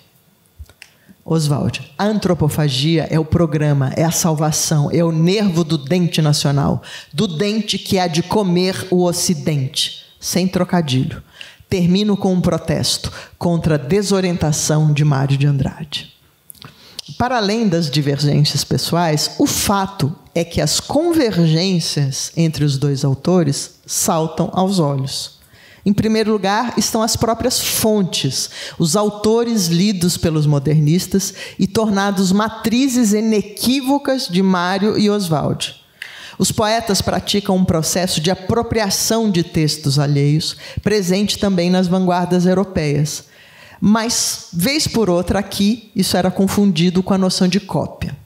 [SPEAKER 3] Oswald, a antropofagia é o programa, é a salvação, é o nervo do dente nacional, do dente que há de comer o Ocidente, sem trocadilho. Termino com um protesto contra a desorientação de Mário de Andrade. Para além das divergências pessoais, o fato é que as convergências entre os 2 autores saltam aos olhos. Em primeiro lugar, estão as próprias fontes, os autores lidos pelos modernistas e tornados matrizes inequívocas de Mário e Oswald. Os poetas praticam um processo de apropriação de textos alheios, presente também nas vanguardas europeias. Mas, vez por outra, aqui, isso era confundido com a noção de cópia.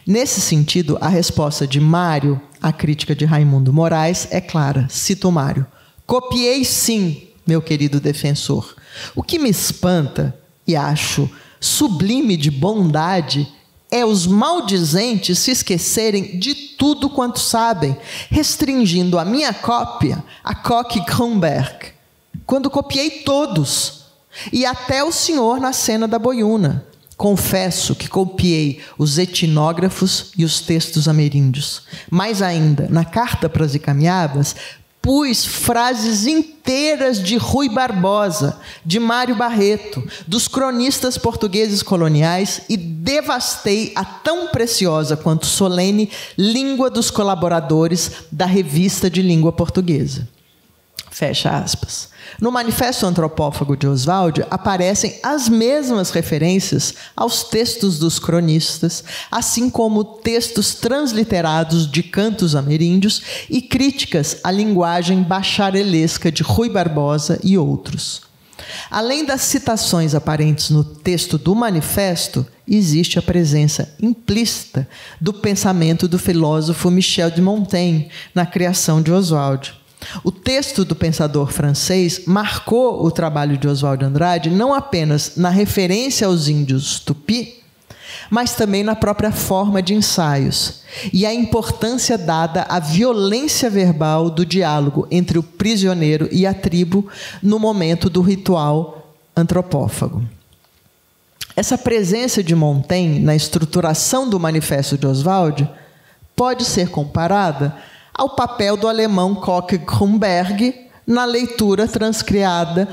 [SPEAKER 3] Nesse sentido, a resposta de Mário à crítica de Raimundo Moraes é clara. Cito Mário. Copiei sim, meu querido defensor. O que me espanta, e acho sublime de bondade, é os maldizentes se esquecerem de tudo quanto sabem, restringindo a minha cópia a Koch-Kronberg, quando copiei todos, e até o senhor na cena da boiuna. Confesso que copiei os etnógrafos e os textos ameríndios. Mais ainda, na Carta para as Icamiabas, pus frases inteiras de Rui Barbosa, de Mário Barreto, dos cronistas portugueses coloniais e devastei a tão preciosa quanto solene língua dos colaboradores da Revista de Língua Portuguesa. Fecha aspas. No Manifesto Antropófago de Oswald aparecem as mesmas referências aos textos dos cronistas, assim como textos transliterados de cantos ameríndios e críticas à linguagem bacharelesca de Rui Barbosa e outros. Além das citações aparentes no texto do manifesto, existe a presença implícita do pensamento do filósofo Michel de Montaigne na criação de Oswald. O texto do pensador francês marcou o trabalho de Oswald de Andrade não apenas na referência aos índios tupi, mas também na própria forma de ensaios e a importância dada à violência verbal do diálogo entre o prisioneiro e a tribo no momento do ritual antropófago. Essa presença de Montaigne na estruturação do manifesto de Oswald pode ser comparada ao papel do alemão Koch-Kronberg na leitura transcriativa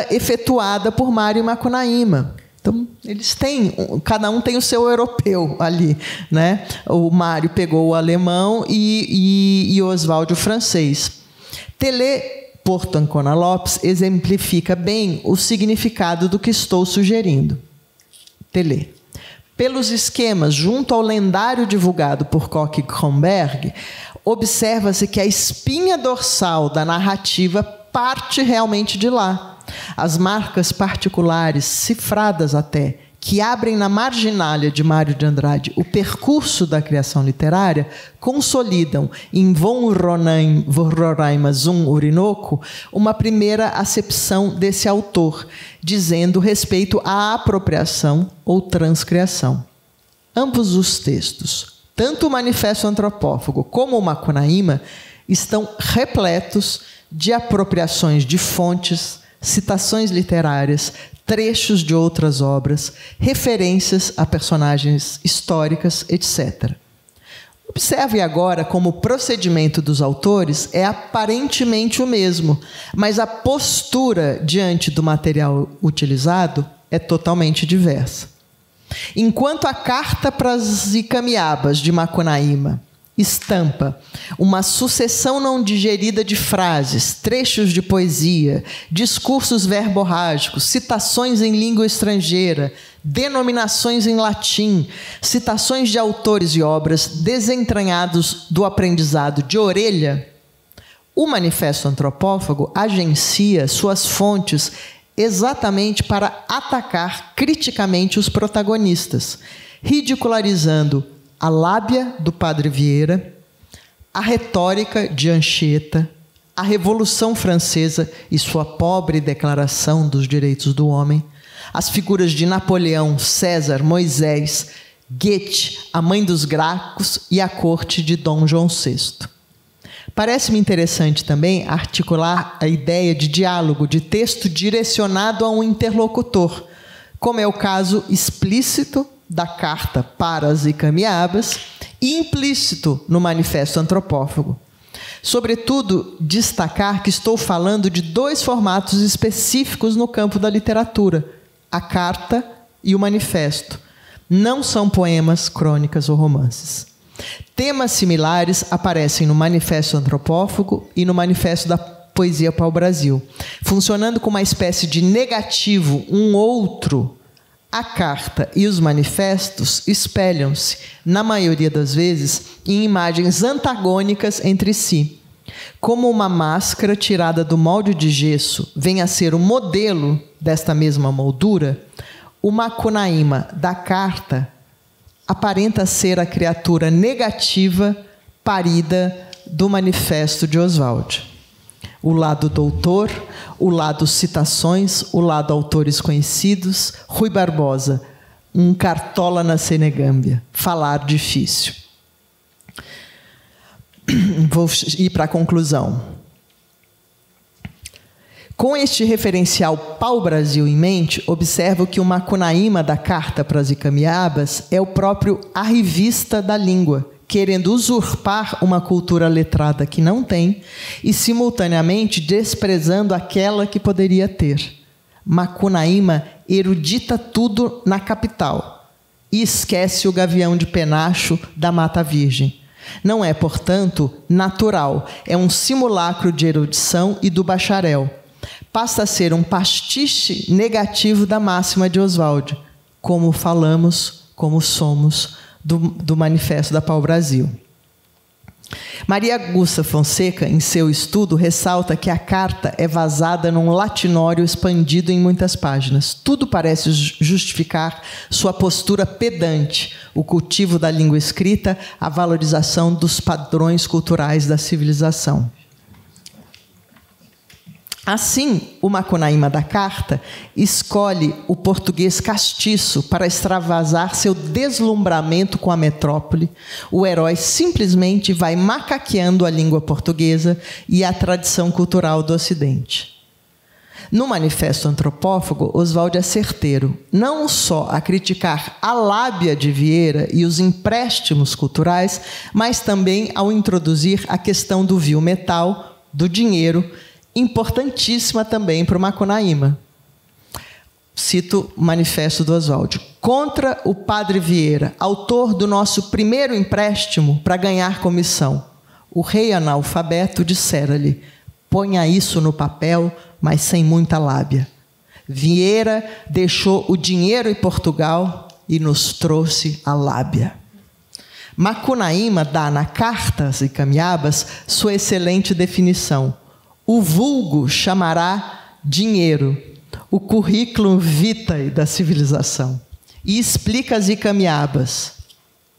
[SPEAKER 3] efetuada por Mário Macunaíma. Então, eles têm, cada um tem o seu europeu ali, né? O Mário pegou o alemão e Oswald o francês. Telê Porto Ancona Lopes exemplifica bem o significado do que estou sugerindo. Telê. Pelos esquemas, junto ao lendário divulgado por Koch-Kronberg, observa-se que a espinha dorsal da narrativa parte realmente de lá. As marcas particulares, cifradas até, que abrem na marginália de Mário de Andrade o percurso da criação literária, consolidam em Von Roraima zum Orinoco uma primeira acepção desse autor, dizendo respeito à apropriação ou transcriação. Ambos os textos, tanto o Manifesto Antropófago como o Macunaíma, estão repletos de apropriações de fontes, citações literárias, trechos de outras obras, referências a personagens históricas, etc. Observe agora como o procedimento dos autores é aparentemente o mesmo, mas a postura diante do material utilizado é totalmente diversa. Enquanto a Carta para as Icamiabas, de Macunaíma, estampa uma sucessão não digerida de frases, trechos de poesia, discursos verborrágicos, citações em língua estrangeira, denominações em latim, citações de autores e obras desentranhados do aprendizado de orelha, o Manifesto Antropófago agencia suas fontes exatamente para atacar criticamente os protagonistas, ridicularizando a lábia do Padre Vieira, a retórica de Anchieta, a Revolução Francesa e sua pobre Declaração dos Direitos do Homem, as figuras de Napoleão, César, Moisés, Goethe, a mãe dos Gracos e a corte de Dom João VI. Parece-me interessante também articular a ideia de diálogo, de texto direcionado a um interlocutor, como é o caso explícito da Carta para as Icamiabas e implícito no Manifesto Antropófago. Sobretudo, destacar que estou falando de dois formatos específicos no campo da literatura, a Carta e o Manifesto. Não são poemas, crônicas ou romances. Temas similares aparecem no Manifesto Antropófago e no Manifesto da poesia pau-brasil. Funcionando como uma espécie de negativo, um outro, a carta e os manifestos espelham-se, na maioria das vezes, em imagens antagônicas entre si. Como uma máscara tirada do molde de gesso vem a ser o modelo desta mesma moldura, o Macunaíma da carta aparenta ser a criatura negativa parida do manifesto de Oswald. O lado doutor, o lado citações, o lado autores conhecidos, Rui Barbosa, um cartola na Senegâmbia, falar difícil. Vou ir para a conclusão. Com este referencial pau-brasil em mente, observo que o Macunaíma da carta para as Icamiabas é o próprio arrivista da língua, querendo usurpar uma cultura letrada que não tem e, simultaneamente, desprezando aquela que poderia ter. Macunaíma erudita tudo na capital e esquece o gavião de penacho da Mata Virgem. Não é, portanto, natural, é um simulacro de erudição e do bacharel. Passa a ser um pastiche negativo da máxima de Oswald, como falamos, como somos, do Manifesto da Pau-Brasil. Maria Augusta Fonseca, em seu estudo, ressalta que a carta é vazada num latinório expandido em muitas páginas. Tudo parece justificar sua postura pedante, o cultivo da língua escrita, a valorização dos padrões culturais da civilização. Assim, o Macunaíma da carta escolhe o português castiço para extravasar seu deslumbramento com a metrópole. O herói simplesmente vai macaqueando a língua portuguesa e a tradição cultural do Ocidente. No Manifesto Antropófago, Oswald é certeiro, não só a criticar a lábia de Vieira e os empréstimos culturais, mas também ao introduzir a questão do vil metal, do dinheiro, importantíssima também para o Macunaíma. Cito o manifesto do Oswald. Contra o padre Vieira, autor do nosso primeiro empréstimo para ganhar comissão, o rei analfabeto dissera-lhe: ponha isso no papel, mas sem muita lábia. Vieira deixou o dinheiro em Portugal e nos trouxe a lábia. Macunaíma dá na carta às Icamiabas sua excelente definição. O vulgo chamará dinheiro, o currículo vitae da civilização. E explica as Icamiabas,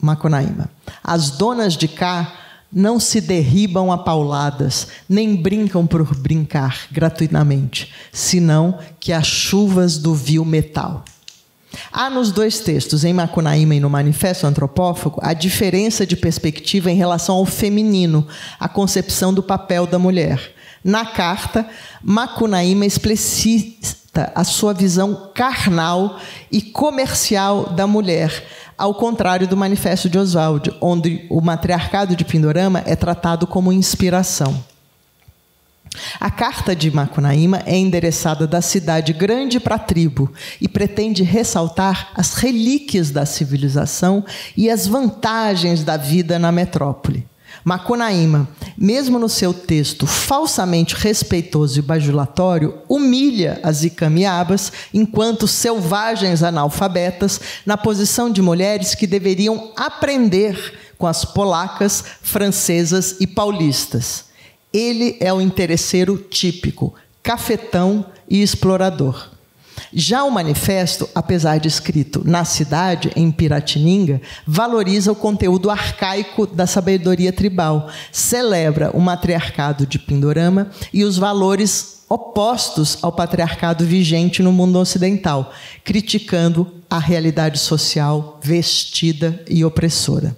[SPEAKER 3] Macunaíma. As donas de cá não se derribam a pauladas, nem brincam por brincar gratuitamente, senão que as chuvas do vil metal. Há nos dois textos, em Macunaíma e no Manifesto Antropófago, a diferença de perspectiva em relação ao feminino, a concepção do papel da mulher. Na carta, Macunaíma explicita a sua visão carnal e comercial da mulher, ao contrário do Manifesto de Oswald, onde o matriarcado de Pindorama é tratado como inspiração. A carta de Macunaíma é endereçada da cidade grande para a tribo e pretende ressaltar as relíquias da civilização e as vantagens da vida na metrópole. Macunaíma, mesmo no seu texto falsamente respeitoso e bajulatório, humilha as Icamiabas enquanto selvagens analfabetas na posição de mulheres que deveriam aprender com as polacas, francesas e paulistas. Ele é o interesseiro típico, cafetão e explorador. Já o manifesto, apesar de escrito na cidade, em Piratininga, valoriza o conteúdo arcaico da sabedoria tribal, celebra o matriarcado de Pindorama e os valores opostos ao patriarcado vigente no mundo ocidental, criticando a realidade social vestida e opressora.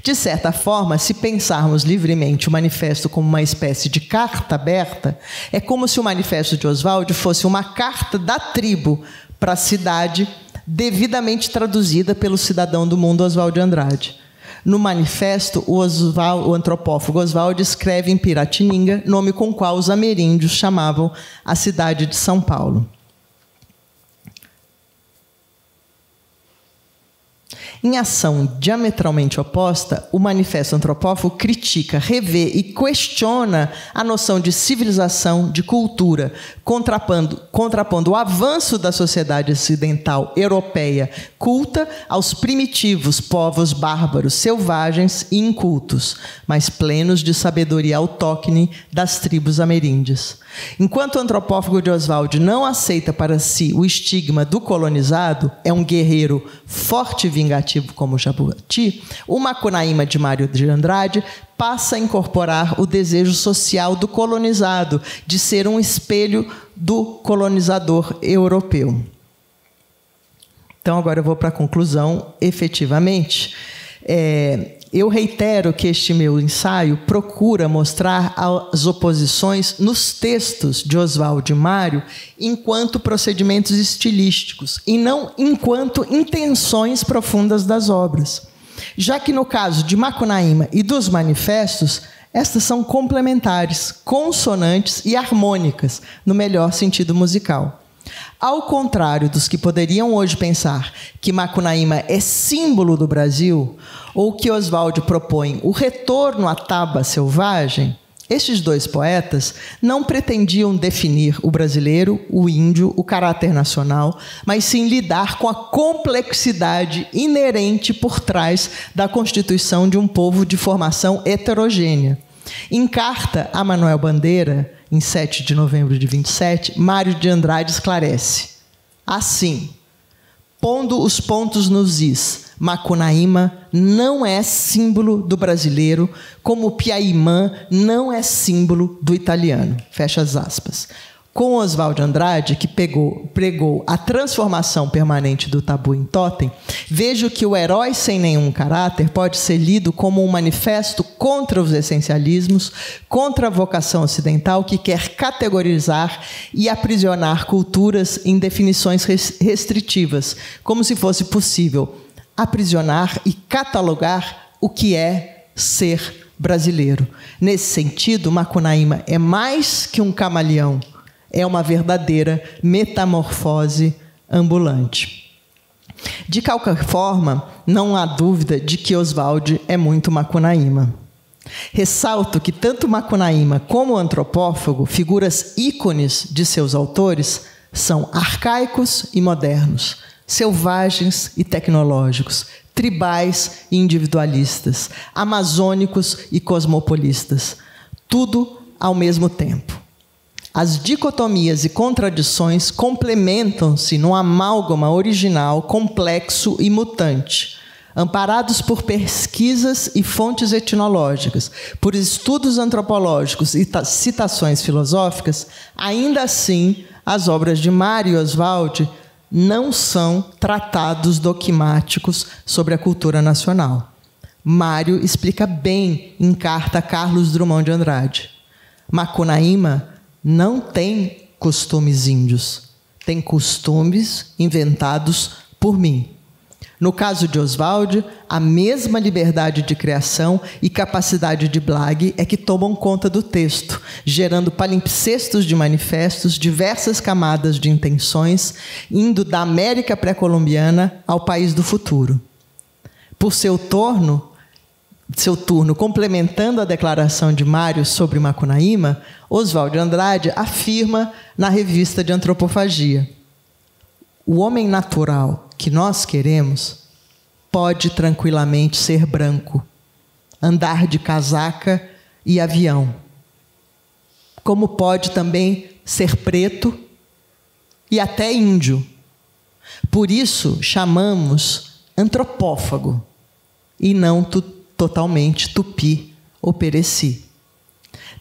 [SPEAKER 3] De certa forma, se pensarmos livremente o manifesto como uma espécie de carta aberta, é como se o manifesto de Oswald fosse uma carta da tribo para a cidade, devidamente traduzida pelo cidadão do mundo Oswald de Andrade. No manifesto, o antropófago Oswald escreve em Piratininga, nome com o qual os ameríndios chamavam a cidade de São Paulo. Em ação diametralmente oposta, o Manifesto Antropófago critica, revê e questiona a noção de civilização, de cultura, contrapondo o avanço da sociedade ocidental europeia culta aos primitivos povos bárbaros, selvagens e incultos, mas plenos de sabedoria autóctone das tribos ameríndias. Enquanto o antropófago de Oswald não aceita para si o estigma do colonizado, é um guerreiro forte e vingativo como o Jabuti, o Macunaíma de Mário de Andrade passa a incorporar o desejo social do colonizado de ser um espelho do colonizador europeu. Então, agora eu vou para a conclusão, efetivamente. Eu reitero que este meu ensaio procura mostrar as oposições nos textos de Oswald e Mário enquanto procedimentos estilísticos e não enquanto intenções profundas das obras. Já que no caso de Macunaíma e dos manifestos, estas são complementares, consonantes e harmônicas, no melhor sentido musical. Ao contrário dos que poderiam hoje pensar que Macunaíma é símbolo do Brasil, ou que Oswald propõe o retorno à taba selvagem, estes dois poetas não pretendiam definir o brasileiro, o índio, o caráter nacional, mas sim lidar com a complexidade inerente por trás da constituição de um povo de formação heterogênea. Em carta a Manuel Bandeira, em 7 de novembro de 27, Mário de Andrade esclarece: assim, pondo os pontos nos is, Macunaíma não é símbolo do brasileiro, como Piaimã não é símbolo do italiano. Fecha as aspas. Com Oswald Andrade, que pregou a transformação permanente do tabu em totem, vejo que o herói sem nenhum caráter pode ser lido como um manifesto contra os essencialismos, contra a vocação ocidental que quer categorizar e aprisionar culturas em definições restritivas, como se fosse possível aprisionar e catalogar o que é ser brasileiro. Nesse sentido, Macunaíma é mais que um camaleão, é uma verdadeira metamorfose ambulante. De qualquer forma, não há dúvida de que Oswald é muito Macunaíma. Ressalto que tanto Macunaíma como o antropófago, figuras ícones de seus autores, são arcaicos e modernos, selvagens e tecnológicos, tribais e individualistas, amazônicos e cosmopolistas, tudo ao mesmo tempo. As dicotomias e contradições complementam-se num amálgama original, complexo e mutante, amparados por pesquisas e fontes etnológicas, por estudos antropológicos e citações filosóficas. Ainda assim, as obras de Mário e Oswald não são tratados dogmáticos sobre a cultura nacional. Mário explica bem em carta a Carlos Drummond de Andrade: Macunaíma não tem costumes índios, tem costumes inventados por mim. No caso de Oswald, a mesma liberdade de criação e capacidade de blague é que tomam conta do texto, gerando palimpsestos de manifestos, diversas camadas de intenções, indo da América pré-colombiana ao país do futuro. Por seu turno, complementando a declaração de Mário sobre Macunaíma, Oswald Andrade afirma na revista de Antropofagia: o homem natural que nós queremos pode tranquilamente ser branco, andar de casaca e avião, como pode também ser preto e até índio. Por isso chamamos antropófago e não totalmente tupi ou pereci.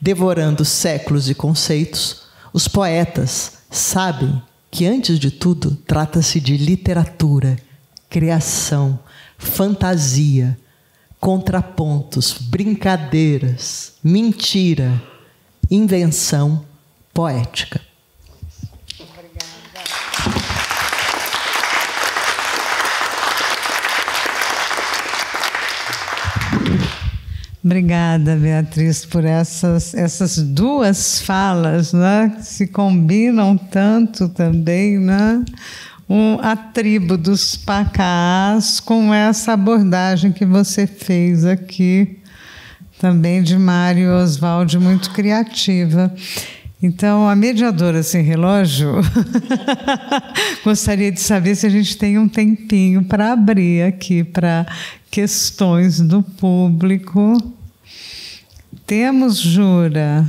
[SPEAKER 3] Devorando séculos e conceitos, os poetas sabem que, antes de tudo, trata-se de literatura, criação, fantasia, contrapontos, brincadeiras, mentira, invenção poética.
[SPEAKER 2] Obrigada, Beatriz, por essas duas falas, né, que se combinam tanto também, né? a tribo dos Pacás com essa abordagem que você fez aqui, também de Mário Oswald, muito criativa. Então, a mediadora sem relógio gostaria de saber se a gente tem um tempinho para abrir aqui para questões do público. Temos, Jura?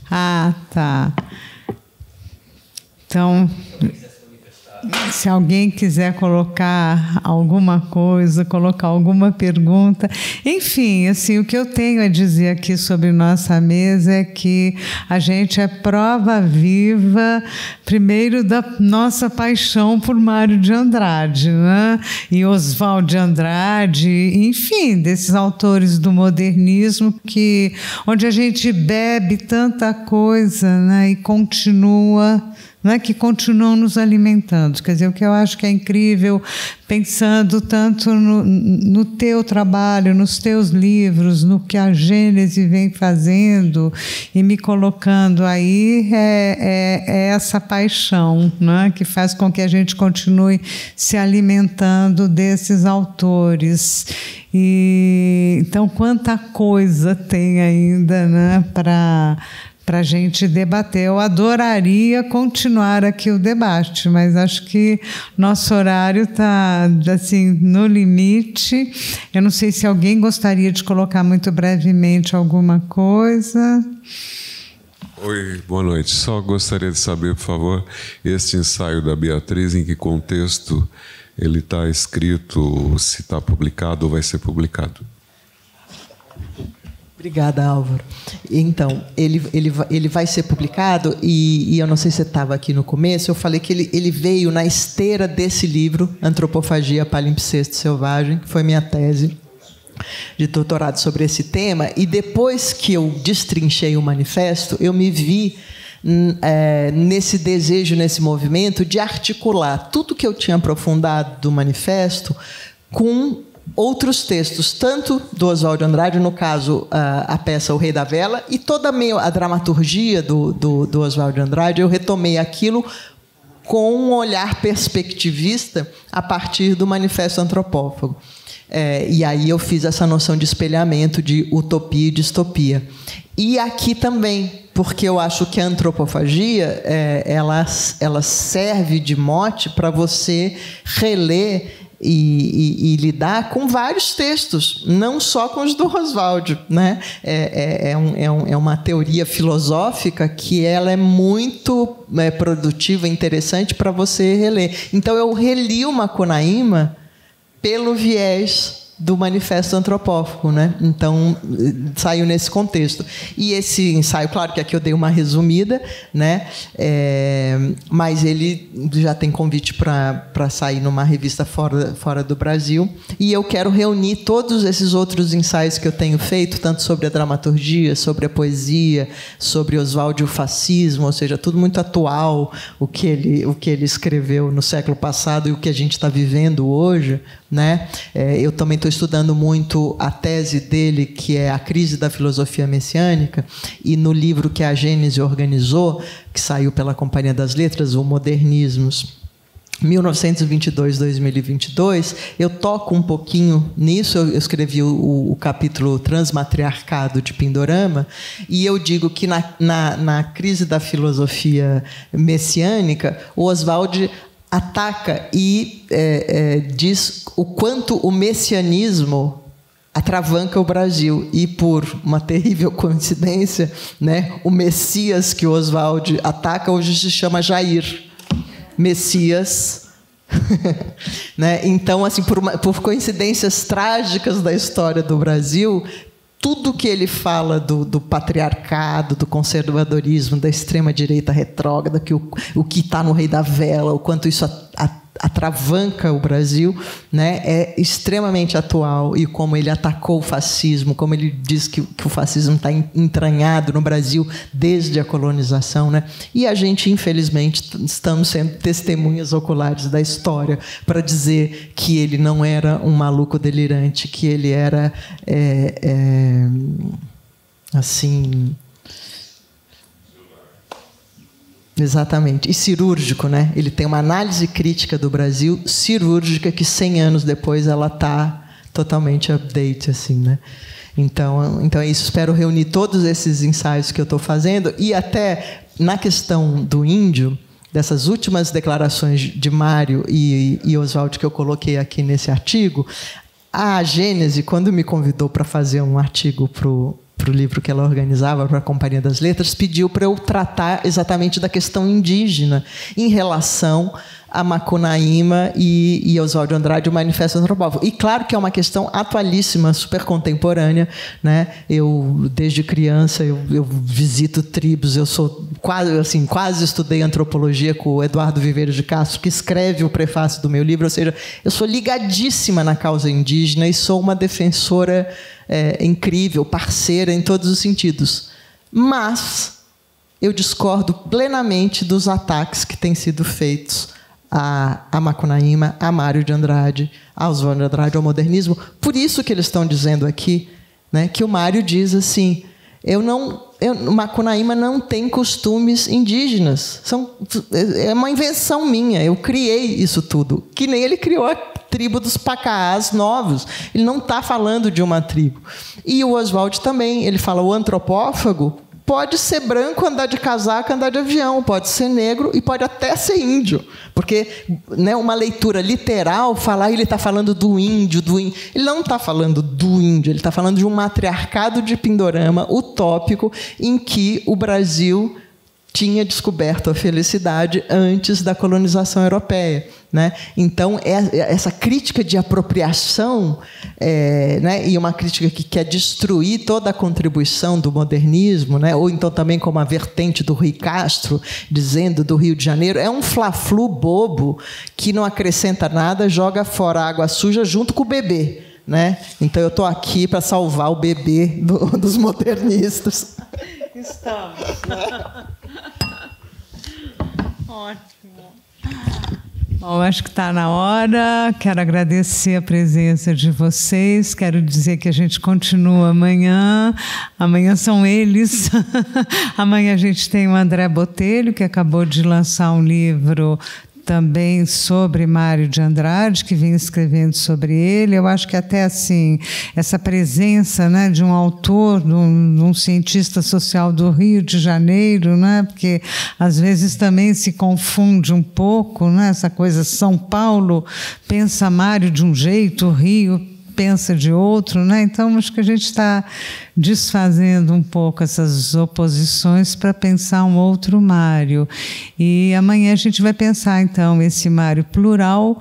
[SPEAKER 2] Ah, tá. Então, se alguém quiser colocar alguma coisa, colocar alguma pergunta. Enfim, assim, o que eu tenho a dizer aqui sobre nossa mesa é que a gente é prova viva, primeiro, da nossa paixão por Mário de Andrade, né? E Oswald de Andrade, enfim, desses autores do modernismo onde a gente bebe tanta coisa, né? E continua... Não é, que continuam nos alimentando. Quer dizer, o que eu acho que é incrível, pensando tanto no teu trabalho, nos teus livros, no que a Gênese vem fazendo e me colocando aí, é essa paixão, né, que faz com que a gente continue se alimentando desses autores. E, então, quanta coisa tem ainda, né, para a gente debater. Eu adoraria continuar aqui o debate, mas acho que nosso horário está assim, no limite. Eu não sei se alguém gostaria de colocar muito brevemente alguma coisa.
[SPEAKER 5] Oi, boa noite. Só gostaria de saber, por favor, este ensaio da Beatriz, em que contexto ele está escrito, se está publicado ou vai ser publicado?
[SPEAKER 3] Obrigada, Álvaro. Então, ele vai ser publicado e eu não sei se você estava aqui no começo, eu falei que ele veio na esteira desse livro, Antropofagia, Palimpsesto Selvagem, que foi minha tese de doutorado sobre esse tema, e depois que eu destrinchei o manifesto, eu me vi nesse desejo, nesse movimento de articular tudo que eu tinha aprofundado do manifesto com outros textos, tanto do Oswald de Andrade, no caso, a peça O Rei da Vela, e toda a dramaturgia do Oswald de Andrade, eu retomei aquilo com um olhar perspectivista a partir do Manifesto Antropófago. E aí eu fiz essa noção de espelhamento de utopia e distopia. E aqui também, porque eu acho que a antropofagia ela serve de mote para você reler e lidar com vários textos, não só com os do Oswald, né? É uma teoria filosófica que ela é muito produtiva e interessante para você reler. Então, eu reli o Macunaíma pelo viés do Manifesto Antropófago, né? Então, saiu nesse contexto. E esse ensaio, claro que aqui eu dei uma resumida, né? Mas ele já tem convite para sair numa revista fora do Brasil. E eu quero reunir todos esses outros ensaios que eu tenho feito, tanto sobre a dramaturgia, sobre a poesia, sobre Oswald e o fascismo, ou seja, tudo muito atual, o que ele escreveu no século passado e o que a gente está vivendo hoje, né? Eu também estou estudando muito a tese dele, que é A Crise da Filosofia Messiânica, e no livro que a Gênese organizou, que saiu pela Companhia das Letras, o Modernismos, 1922-2022, eu toco um pouquinho nisso. Eu escrevi o capítulo Transmatriarcado de Pindorama, e eu digo que na crise da filosofia messiânica, o Oswald ataca e diz o quanto o messianismo atravanca o Brasil. E, por uma terrível coincidência, né, o Messias que o Oswald ataca hoje se chama Jair Messias. Né? Então, assim, por coincidências trágicas da história do Brasil, tudo que ele fala do patriarcado, do conservadorismo, da extrema-direita retrógrada, que o que está no Rei da Vela, o quanto isso atravanca o Brasil, né, é extremamente atual. E como ele atacou o fascismo, como ele diz que o fascismo está entranhado no Brasil desde a colonização, né? E a gente, infelizmente, estamos sendo testemunhas oculares da história para dizer que ele não era um maluco delirante, que ele era assim... Exatamente. E cirúrgico, né? Ele tem uma análise crítica do Brasil cirúrgica que 100 anos depois ela está totalmente update, assim, né? Então é isso. Espero reunir todos esses ensaios que eu estou fazendo e até na questão do índio, dessas últimas declarações de Mário e Oswald que eu coloquei aqui nesse artigo, a Gênese, quando me convidou para fazer um artigo para o livro que ela organizava para a Companhia das Letras, pediu para eu tratar exatamente da questão indígena em relação a Macunaíma e Oswald de Andrade, o Manifesto Antropófago. E claro que é uma questão atualíssima, super contemporânea, né? Eu, desde criança, eu visito tribos, eu sou quase estudei antropologia com o Eduardo Viveiros de Castro, que escreve o prefácio do meu livro, ou seja, eu sou ligadíssima na causa indígena e sou uma defensora incrível, parceira em todos os sentidos. Mas eu discordo plenamente dos ataques que têm sido feitos a Macunaíma, a Mário de Andrade, a Oswald de Andrade, ao modernismo. Por isso que eles estão dizendo aqui, né, que o Mário diz assim, Macunaíma não tem costumes indígenas. É uma invenção minha, eu criei isso tudo. Que nem ele criou a tribo dos Pacaás novos. Ele não está falando de uma tribo. E o Oswald também, ele fala, o antropófago pode ser branco, andar de casaco, andar de avião, pode ser negro e pode até ser índio. Porque, né, uma leitura literal, ele está falando do índio. Ele não está falando do índio, ele está falando de um matriarcado de Pindorama utópico em que o Brasil tinha descoberto a felicidade antes da colonização europeia, né? Então, essa crítica de apropriação, né, e uma crítica que quer destruir toda a contribuição do modernismo, né, ou então também como a vertente do Rui Castro, dizendo do Rio de Janeiro, é um fla-flu bobo que não acrescenta nada, joga fora a água suja junto com o bebê, né? Então, eu estou aqui para salvar o bebê dos modernistas.
[SPEAKER 2] Estamos. Ótimo. Bom, acho que está na hora. Quero agradecer a presença de vocês. Quero dizer que a gente continua amanhã. Amanhã são eles. Amanhã a gente tem o André Botelho, que acabou de lançar um livro também sobre Mário de Andrade, que vinha escrevendo sobre ele. Eu acho que até assim, essa presença, né, de um autor, de um cientista social do Rio de Janeiro, né, porque às vezes também se confunde um pouco, né, essa coisa, São Paulo pensa Mário de um jeito, o Rio pensa de outro, né? Então acho que a gente está desfazendo um pouco essas oposições para pensar um outro Mário. E amanhã a gente vai pensar então esse Mário plural,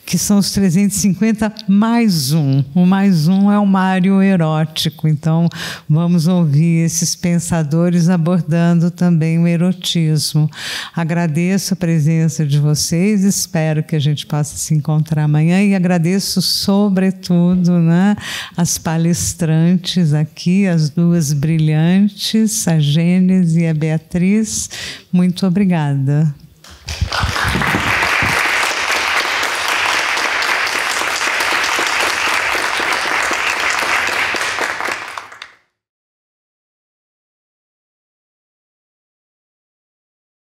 [SPEAKER 2] que são os 350 mais um. O mais um é o Mário erótico. Então, vamos ouvir esses pensadores abordando também o erotismo. Agradeço a presença de vocês, espero que a gente possa se encontrar amanhã e agradeço, sobretudo, né, as palestrantes aqui, as duas brilhantes, a Gênese e a Beatriz. Muito obrigada.